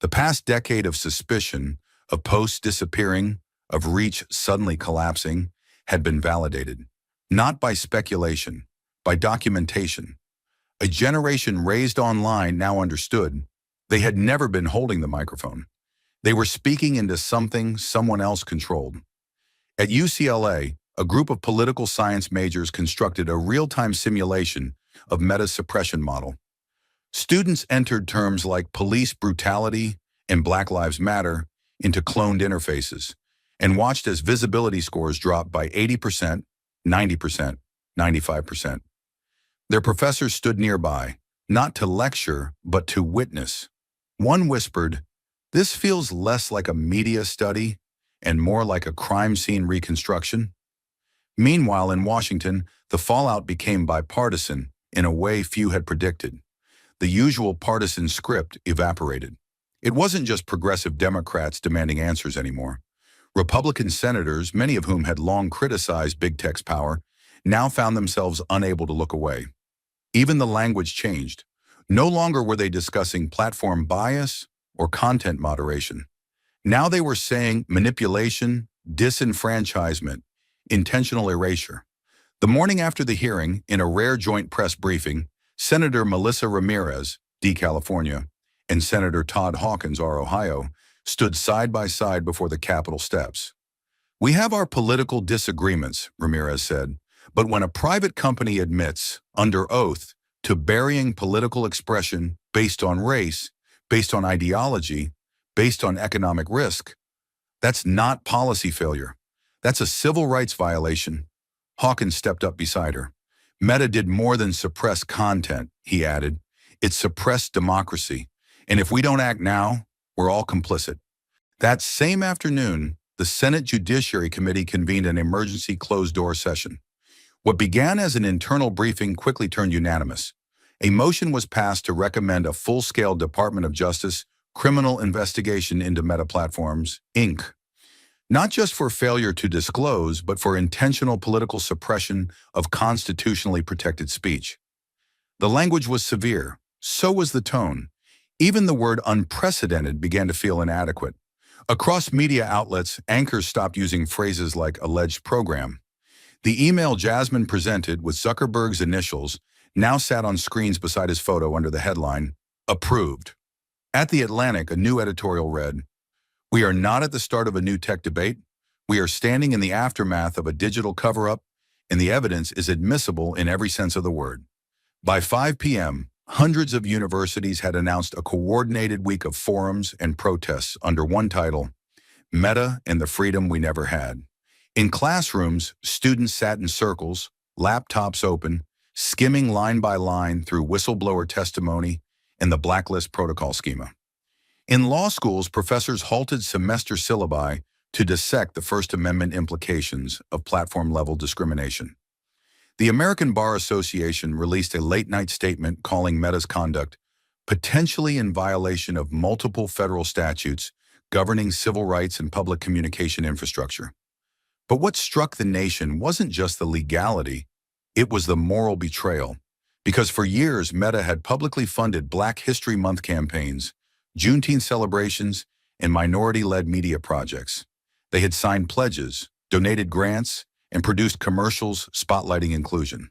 The past decade of suspicion, of posts disappearing, of reach suddenly collapsing, had been validated. Not by speculation, by documentation. A generation raised online now understood They had never been holding the microphone. They were speaking into something someone else controlled. At UCLA, a group of political science majors constructed a real-time simulation of Meta's suppression model. Students entered terms like police brutality and Black Lives Matter into cloned interfaces and watched as visibility scores dropped by 80%, 90%, 95%. Their professors stood nearby, not to lecture, but to witness. One whispered, "This feels less like a media study and more like a crime scene reconstruction." Meanwhile, in Washington, the fallout became bipartisan in a way few had predicted. The usual partisan script evaporated. It wasn't just progressive Democrats demanding answers anymore. Republican senators, many of whom had long criticized big tech's power, now found themselves unable to look away. Even the language changed. No longer were they discussing platform bias or content moderation. Now they were saying manipulation, disenfranchisement, intentional erasure. The morning after the hearing, in a rare joint press briefing, Senator Melissa Ramirez, D. California, and Senator Todd Hawkins, R. Ohio, stood side by side before the Capitol steps. "We have our political disagreements," Ramirez said, "but when a private company admits, under oath, to burying political expression based on race, based on ideology, based on economic risk, that's not policy failure. That's a civil rights violation." Hawkins stepped up beside her. "Meta did more than suppress content," he added. "It suppressed democracy. And if we don't act now, we're all complicit." That same afternoon, the Senate Judiciary Committee convened an emergency closed-door session. What began as an internal briefing quickly turned unanimous. A motion was passed to recommend a full-scale Department of Justice criminal investigation into Meta Platforms, Inc., not just for failure to disclose, but for intentional political suppression of constitutionally protected speech. The language was severe, so was the tone. Even the word unprecedented began to feel inadequate. Across media outlets, anchors stopped using phrases like alleged program. The email Jasmine presented with Zuckerberg's initials now sat on screens beside his photo under the headline, "Approved." At The Atlantic, a new editorial read, "We are not at the start of a new tech debate. We are standing in the aftermath of a digital cover-up, and the evidence is admissible in every sense of the word." By 5 p.m., hundreds of universities had announced a coordinated week of forums and protests under one title, "Meta and the Freedom We Never Had." In classrooms, students sat in circles, laptops open, skimming line by line through whistleblower testimony and the blacklist protocol schema. In law schools, professors halted semester syllabi to dissect the First Amendment implications of platform-level discrimination. The American Bar Association released a late-night statement calling Meta's conduct potentially in violation of multiple federal statutes governing civil rights and public communication infrastructure. But what struck the nation wasn't just the legality, it was the moral betrayal. Because for years, Meta had publicly funded Black History Month campaigns, Juneteenth celebrations, and minority-led media projects. They had signed pledges, donated grants, and produced commercials spotlighting inclusion.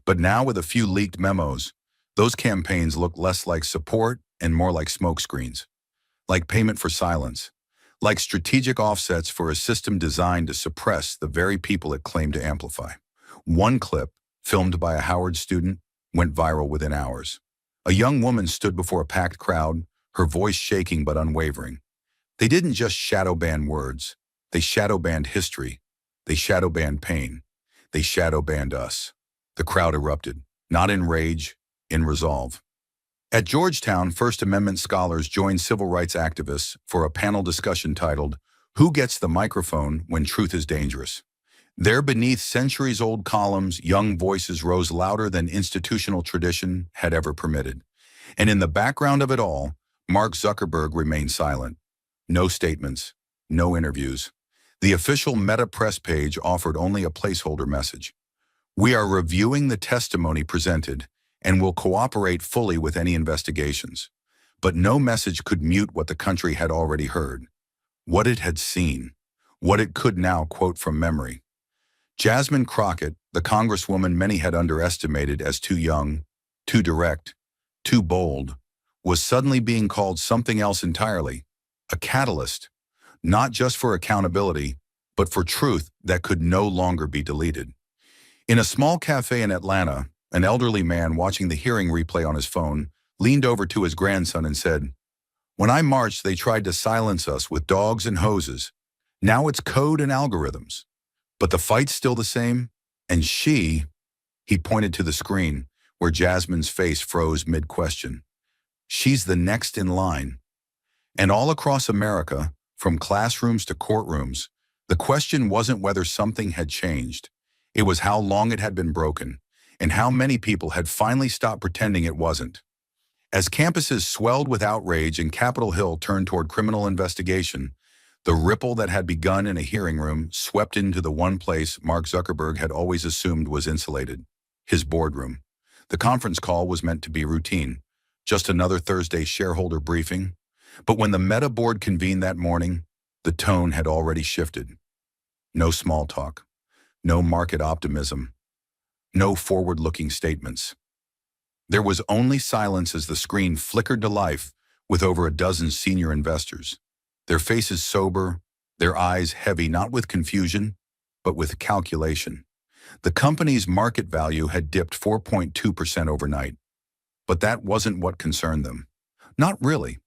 But now, with a few leaked memos, those campaigns look less like support and more like smokescreens, like payment for silence, like strategic offsets for a system designed to suppress the very people it claimed to amplify. One clip, filmed by a Howard student, went viral within hours. A young woman stood before a packed crowd, her voice shaking but unwavering. They didn't just shadow ban words, they shadow banned history, they shadow banned pain, they shadow banned us. The crowd erupted, not in rage, in resolve. At Georgetown, First Amendment scholars joined civil rights activists for a panel discussion titled, "Who Gets the Microphone When Truth is Dangerous?" There, beneath centuries-old columns, young voices rose louder than institutional tradition had ever permitted. And in the background of it all, Mark Zuckerberg remained silent. No statements, no interviews. The official Meta press page offered only a placeholder message. "We are reviewing the testimony presented and will cooperate fully with any investigations." But no message could mute what the country had already heard, what it had seen, what it could now quote from memory. Jasmine Crockett, the congresswoman many had underestimated as too young, too direct, too bold, was suddenly being called something else entirely, a catalyst, not just for accountability, but for truth that could no longer be deleted. In a small cafe in Atlanta, an elderly man watching the hearing replay on his phone leaned over to his grandson and said, "When I marched, they tried to silence us with dogs and hoses. Now it's code and algorithms. But the fight's still the same, and he pointed to the screen, where Jasmine's face froze mid-question. She's the next in line. And all across America, from classrooms to courtrooms, the question wasn't whether something had changed. It was how long it had been broken, and how many people had finally stopped pretending it wasn't. As campuses swelled with outrage and Capitol Hill turned toward criminal investigation, the ripple that had begun in a hearing room swept into the one place Mark Zuckerberg had always assumed was insulated, his boardroom. The conference call was meant to be routine, just another Thursday shareholder briefing. But when the Meta board convened that morning, the tone had already shifted. No small talk, no market optimism, no forward-looking statements. There was only silence as the screen flickered to life with over a dozen senior investors, their faces sober, their eyes heavy not with confusion, but with calculation. The company's market value had dipped 4.2% overnight. But that wasn't what concerned them. Not really.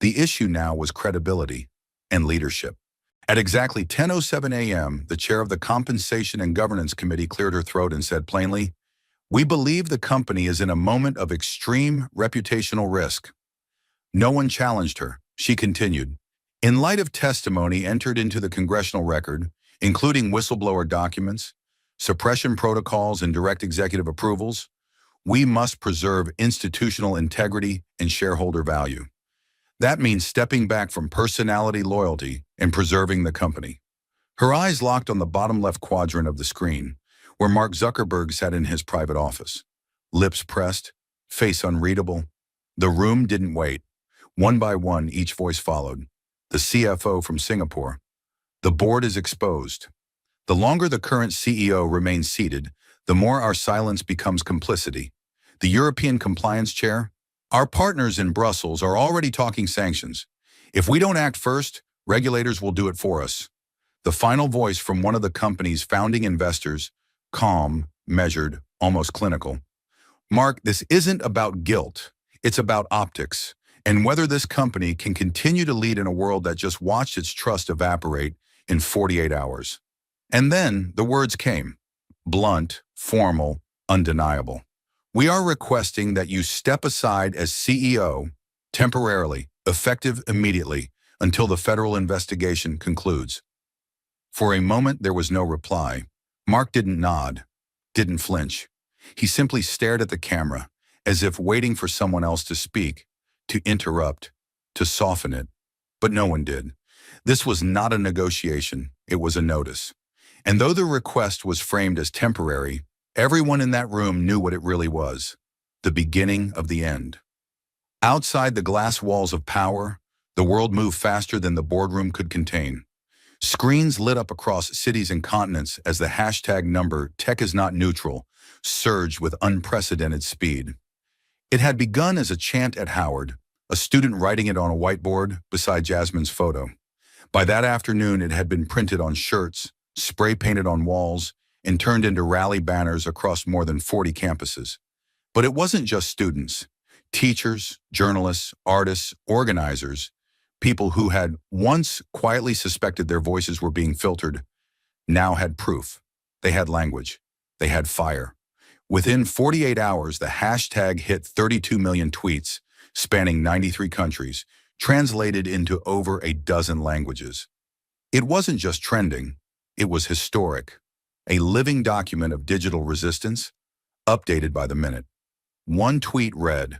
The issue now was credibility and leadership. At exactly 10:07 a.m., the chair of the Compensation and Governance Committee cleared her throat and said plainly, "We believe the company is in a moment of extreme reputational risk." No one challenged her. She continued, "In light of testimony entered into the congressional record, including whistleblower documents, suppression protocols, and direct executive approvals, we must preserve institutional integrity and shareholder value. That means stepping back from personality loyalty and preserving the company." Her eyes locked on the bottom left quadrant of the screen, where Mark Zuckerberg sat in his private office. Lips pressed, face unreadable. The room didn't wait. One by one, each voice followed. The CFO from Singapore. "The board is exposed. The longer the current CEO remains seated, the more our silence becomes complicity. The European compliance chair. Our partners in Brussels are already talking sanctions. If we don't act first, regulators will do it for us." The final voice from one of the company's founding investors, calm, measured, almost clinical. "Mark, this isn't about guilt. It's about optics, and whether this company can continue to lead in a world that just watched its trust evaporate in 48 hours. And then the words came, blunt, formal, undeniable. "We are requesting that you step aside as CEO, temporarily, effective immediately, until the federal investigation concludes." For a moment there was no reply. Mark didn't nod, didn't flinch. He simply stared at the camera, as if waiting for someone else to speak, to interrupt, to soften it. But no one did. This was not a negotiation, it was a notice. And though the request was framed as temporary, everyone in that room knew what it really was, the beginning of the end. Outside the glass walls of power, the world moved faster than the boardroom could contain. Screens lit up across cities and continents as the hashtag number #TechIsNotNeutral surged with unprecedented speed. It had begun as a chant at Howard, a student writing it on a whiteboard beside Jasmine's photo. By that afternoon, it had been printed on shirts, spray-painted on walls, and turned into rally banners across more than 40 campuses. But it wasn't just students. Teachers, journalists, artists, organizers, people who had once quietly suspected their voices were being filtered, now had proof. They had language. They had fire. Within 48 hours, the hashtag hit 32 million tweets, spanning 93 countries, translated into over a dozen languages. It wasn't just trending, it was historic, a living document of digital resistance, updated by the minute. One tweet read,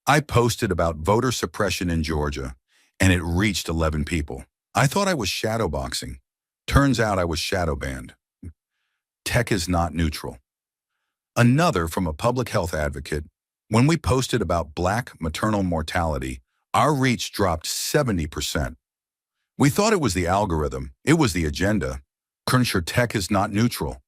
"I posted about voter suppression in Georgia, and it reached 11 people. I thought I was shadowboxing. Turns out I was shadow banned. Tech is not neutral." Another from a public health advocate, "When we posted about Black maternal mortality, our reach dropped 70%. We thought it was the algorithm, it was the agenda. Crenshaw tech is not neutral."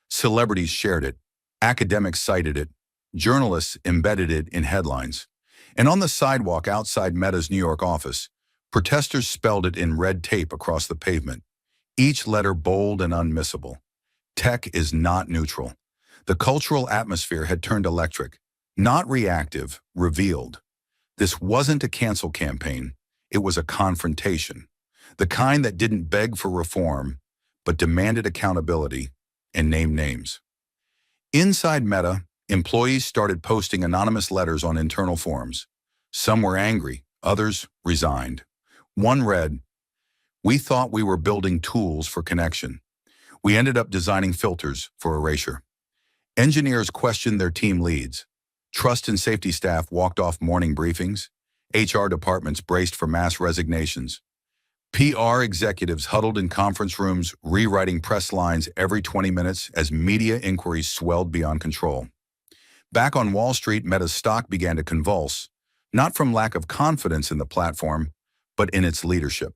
Celebrities shared it, academics cited it, journalists embedded it in headlines. And on the sidewalk outside Meta's New York office, protesters spelled it in red tape across the pavement, each letter bold and unmissable. Tech is not neutral. The cultural atmosphere had turned electric, not reactive, revealed. This wasn't a cancel campaign. It was a confrontation. The kind that didn't beg for reform, but demanded accountability and named names. Inside Meta, employees started posting anonymous letters on internal forums. Some were angry, others resigned. One read, "We thought we were building tools for connection. We ended up designing filters for erasure." Engineers questioned their team leads. Trust and safety staff walked off morning briefings. HR departments braced for mass resignations. PR executives huddled in conference rooms, rewriting press lines every 20 minutes as media inquiries swelled beyond control. Back on Wall Street, Meta's stock began to convulse, not from lack of confidence in the platform, but in its leadership.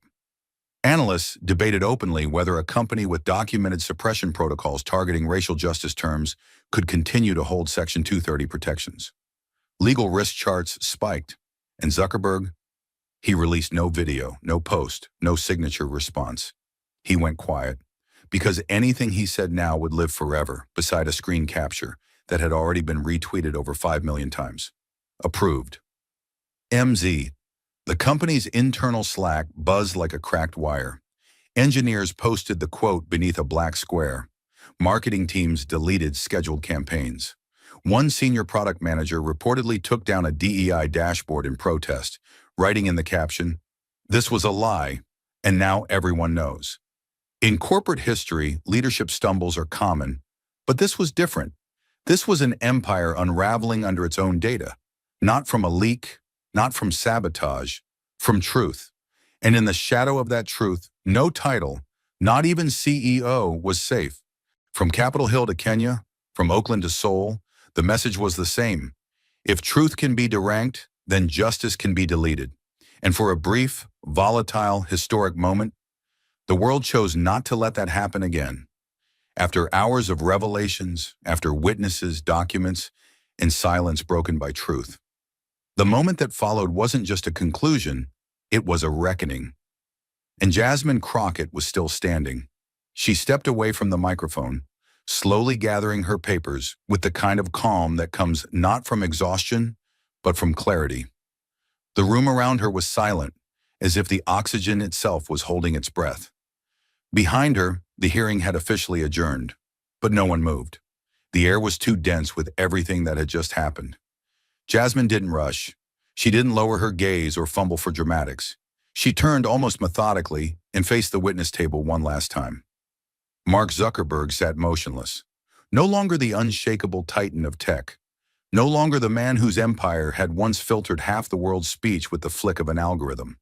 Analysts debated openly whether a company with documented suppression protocols targeting racial justice terms could continue to hold Section 230 protections. Legal risk charts spiked, and Zuckerberg, he released no video, no post, no signature response. He went quiet, because anything he said now would live forever beside a screen capture that had already been retweeted over 5 million times. Approved. MZ. The company's internal Slack buzzed like a cracked wire. Engineers posted the quote beneath a black square. Marketing teams deleted scheduled campaigns. One senior product manager reportedly took down a DEI dashboard in protest, writing in the caption, "This was a lie, and now everyone knows." In corporate history, leadership stumbles are common, but this was different. This was an empire unraveling under its own data, not from a leak, not from sabotage, from truth. And in the shadow of that truth, no title, not even CEO, was safe. From Capitol Hill to Kenya, from Oakland to Seoul, the message was the same. If truth can be deranked, then justice can be deleted. And for a brief, volatile, historic moment, the world chose not to let that happen again. After hours of revelations, after witnesses, documents, and silence broken by truth. The moment that followed wasn't just a conclusion, it was a reckoning. And Jasmine Crockett was still standing. She stepped away from the microphone, slowly gathering her papers with the kind of calm that comes not from exhaustion, but from clarity. The room around her was silent, as if the oxygen itself was holding its breath. Behind her, the hearing had officially adjourned, but no one moved. The air was too dense with everything that had just happened. Jasmine didn't rush. She didn't lower her gaze or fumble for dramatics. She turned almost methodically and faced the witness table one last time. Mark Zuckerberg sat motionless, no longer the unshakable titan of tech, no longer the man whose empire had once filtered half the world's speech with the flick of an algorithm.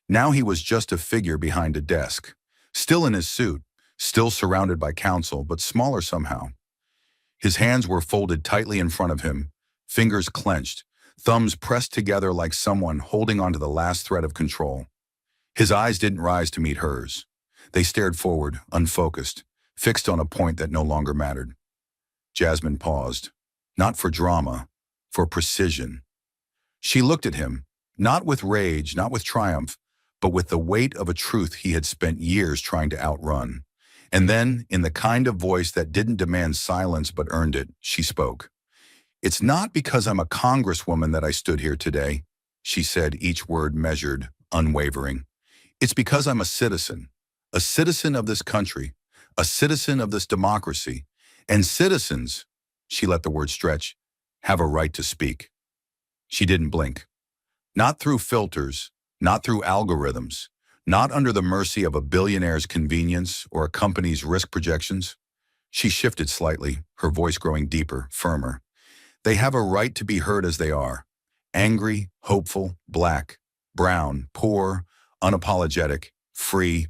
Now he was just a figure behind a desk, still in his suit, still surrounded by counsel, but smaller somehow. His hands were folded tightly in front of him, fingers clenched, thumbs pressed together like someone holding onto the last thread of control. His eyes didn't rise to meet hers. They stared forward, unfocused, fixed on a point that no longer mattered. Jasmine paused, not for drama, for precision. She looked at him, not with rage, not with triumph, but with the weight of a truth he had spent years trying to outrun. And then, in the kind of voice that didn't demand silence but earned it, she spoke. "It's not because I'm a congresswoman that I stood here today," she said, each word measured, unwavering. "It's because I'm a citizen of this country, a citizen of this democracy. And citizens," she let the word stretch, "have a right to speak." She didn't blink. Not through filters, not through algorithms, not under the mercy of a billionaire's convenience or a company's risk projections. She shifted slightly, her voice growing deeper, firmer. They have a right to be heard as they are. Angry, hopeful, black, brown, poor, unapologetic, free.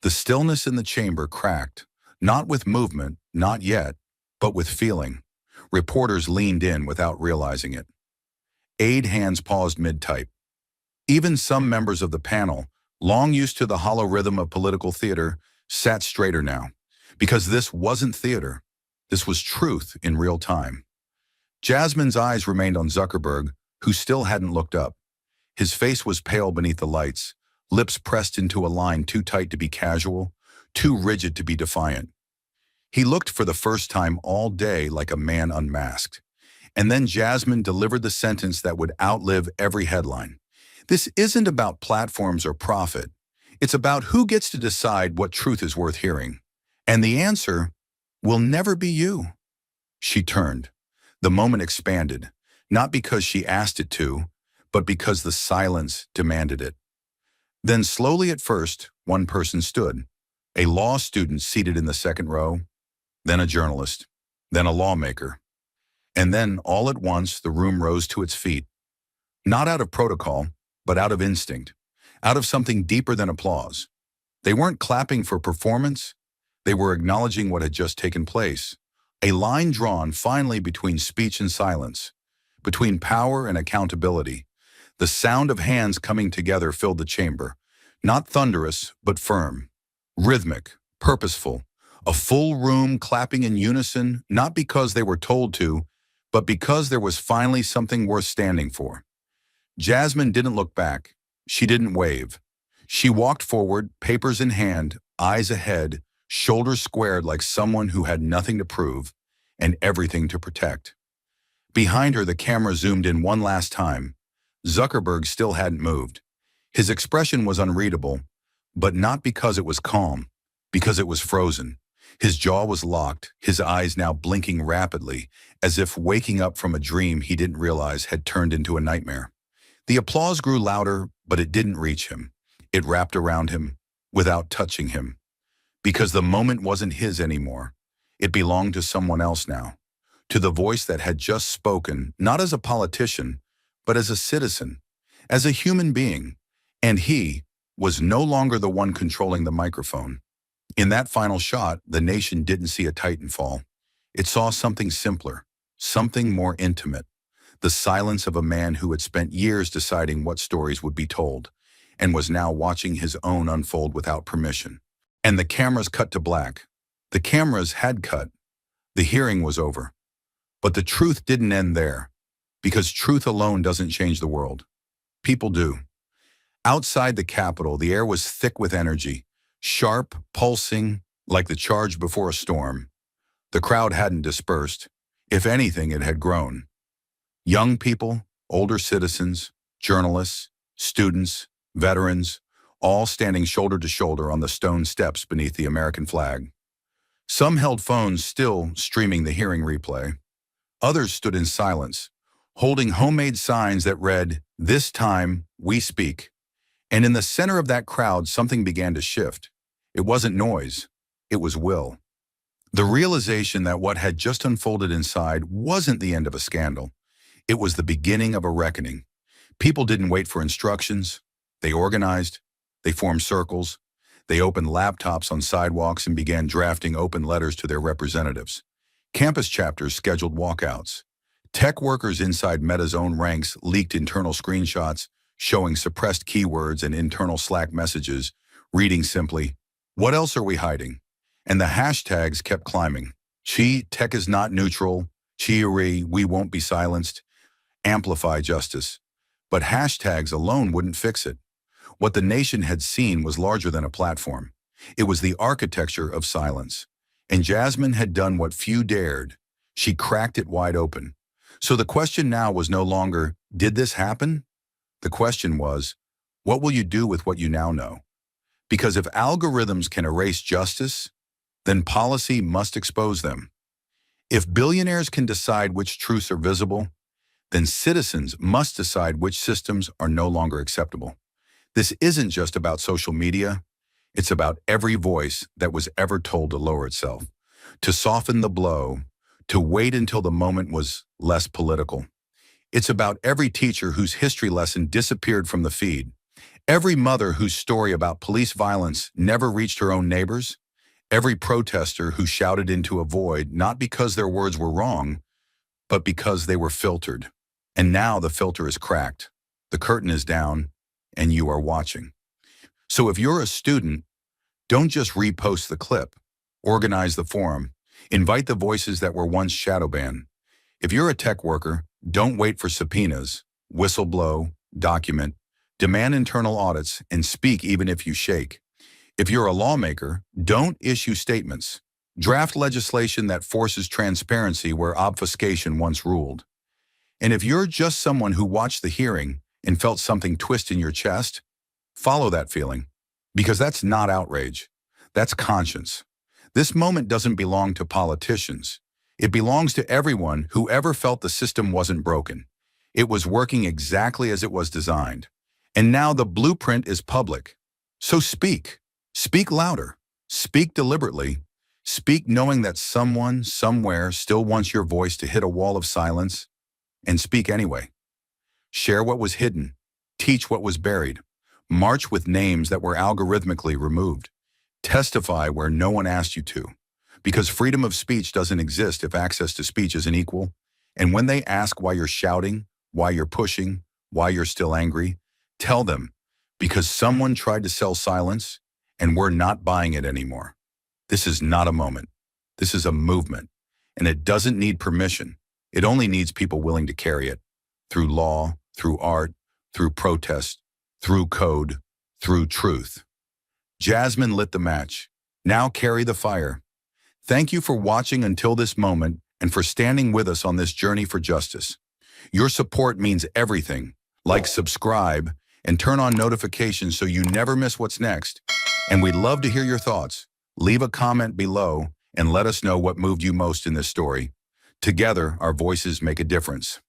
The stillness in the chamber cracked, not with movement, not yet, but with feeling. Reporters leaned in without realizing it. Aide hands paused mid-type. Even some members of the panel, long used to the hollow rhythm of political theater, sat straighter now. Because this wasn't theater. This was truth in real time. Jasmine's eyes remained on Zuckerberg, who still hadn't looked up. His face was pale beneath the lights, lips pressed into a line too tight to be casual, too rigid to be defiant. He looked for the first time all day like a man unmasked. And then Jasmine delivered the sentence that would outlive every headline. This isn't about platforms or profit. It's about who gets to decide what truth is worth hearing. And the answer will never be you. She turned. The moment expanded, not because she asked it to, but because the silence demanded it. Then slowly at first, one person stood, a law student seated in the second row, then a journalist, then a lawmaker. And then, all at once, the room rose to its feet, not out of protocol, but out of instinct, out of something deeper than applause. They weren't clapping for performance, they were acknowledging what had just taken place, a line drawn finally between speech and silence, between power and accountability. The sound of hands coming together filled the chamber, not thunderous, but firm, rhythmic, purposeful, a full room clapping in unison, not because they were told to, but because there was finally something worth standing for. Jasmine didn't look back. She didn't wave. She walked forward, papers in hand, eyes ahead, shoulders squared like someone who had nothing to prove and everything to protect. Behind her, the camera zoomed in one last time. Zuckerberg still hadn't moved. His expression was unreadable, but not because it was calm, because it was frozen. His jaw was locked, his eyes now blinking rapidly, as if waking up from a dream he didn't realize had turned into a nightmare. The applause grew louder, but it didn't reach him. It wrapped around him, without touching him. Because the moment wasn't his anymore. It belonged to someone else now. To the voice that had just spoken, not as a politician, but as a citizen, as a human being. And he was no longer the one controlling the microphone. In that final shot, the nation didn't see a titan fall. It saw something simpler, something more intimate. The silence of a man who had spent years deciding what stories would be told, and was now watching his own unfold without permission. And the cameras cut to black. The cameras had cut. The hearing was over. But the truth didn't end there, because truth alone doesn't change the world. People do. Outside the Capitol, the air was thick with energy, sharp, pulsing, like the charge before a storm. The crowd hadn't dispersed. If anything, it had grown. Young people, older citizens, journalists, students, veterans, all standing shoulder to shoulder on the stone steps beneath the American flag. Some held phones still streaming the hearing replay. Others stood in silence, holding homemade signs that read, "This time, we speak." And in the center of that crowd, something began to shift. It wasn't noise, it was will. The realization that what had just unfolded inside wasn't the end of a scandal. It was the beginning of a reckoning. People didn't wait for instructions. They organized. They formed circles. They opened laptops on sidewalks and began drafting open letters to their representatives. Campus chapters scheduled walkouts. Tech workers inside Meta's own ranks leaked internal screenshots showing suppressed keywords and internal Slack messages, reading simply, "What else are we hiding?" And the hashtags kept climbing. Tech is not neutral. We won't be silenced. Amplify justice. But hashtags alone wouldn't fix it. What the nation had seen was larger than a platform. It was the architecture of silence. And Jasmine had done what few dared. She cracked it wide open. So the question now was no longer, did this happen? The question was, what will you do with what you now know? Because if algorithms can erase justice, then policy must expose them. If billionaires can decide which truths are visible, then citizens must decide which systems are no longer acceptable. This isn't just about social media. It's about every voice that was ever told to lower itself, to soften the blow, to wait until the moment was less political. It's about every teacher whose history lesson disappeared from the feed, every mother whose story about police violence never reached her own neighbors, every protester who shouted into a void not because their words were wrong, but because they were filtered. And now the filter is cracked, the curtain is down, and you are watching. So if you're a student, don't just repost the clip, organize the forum, invite the voices that were once shadow banned. If you're a tech worker, don't wait for subpoenas, whistleblow, document, demand internal audits, and speak even if you shake. If you're a lawmaker, don't issue statements. Draft legislation that forces transparency where obfuscation once ruled. And if you're just someone who watched the hearing and felt something twist in your chest, follow that feeling. Because that's not outrage. That's conscience. This moment doesn't belong to politicians. It belongs to everyone who ever felt the system wasn't broken. It was working exactly as it was designed. And now the blueprint is public. So speak. Speak louder. Speak deliberately. Speak knowing that someone, somewhere, still wants your voice to hit a wall of silence. And speak anyway. Share what was hidden. Teach what was buried. March with names that were algorithmically removed. Testify where no one asked you to. Because freedom of speech doesn't exist if access to speech isn't equal. And when they ask why you're shouting, why you're pushing, why you're still angry, tell them, because someone tried to sell silence and we're not buying it anymore. This is not a moment. This is a movement. And it doesn't need permission. It only needs people willing to carry it. Through law, through art, through protest, through code, through truth. Jasmine lit the match. Now carry the fire. Thank you for watching until this moment and for standing with us on this journey for justice. Your support means everything. Like, subscribe, and turn on notifications so you never miss what's next. And we'd love to hear your thoughts. Leave a comment below and let us know what moved you most in this story. Together, our voices make a difference.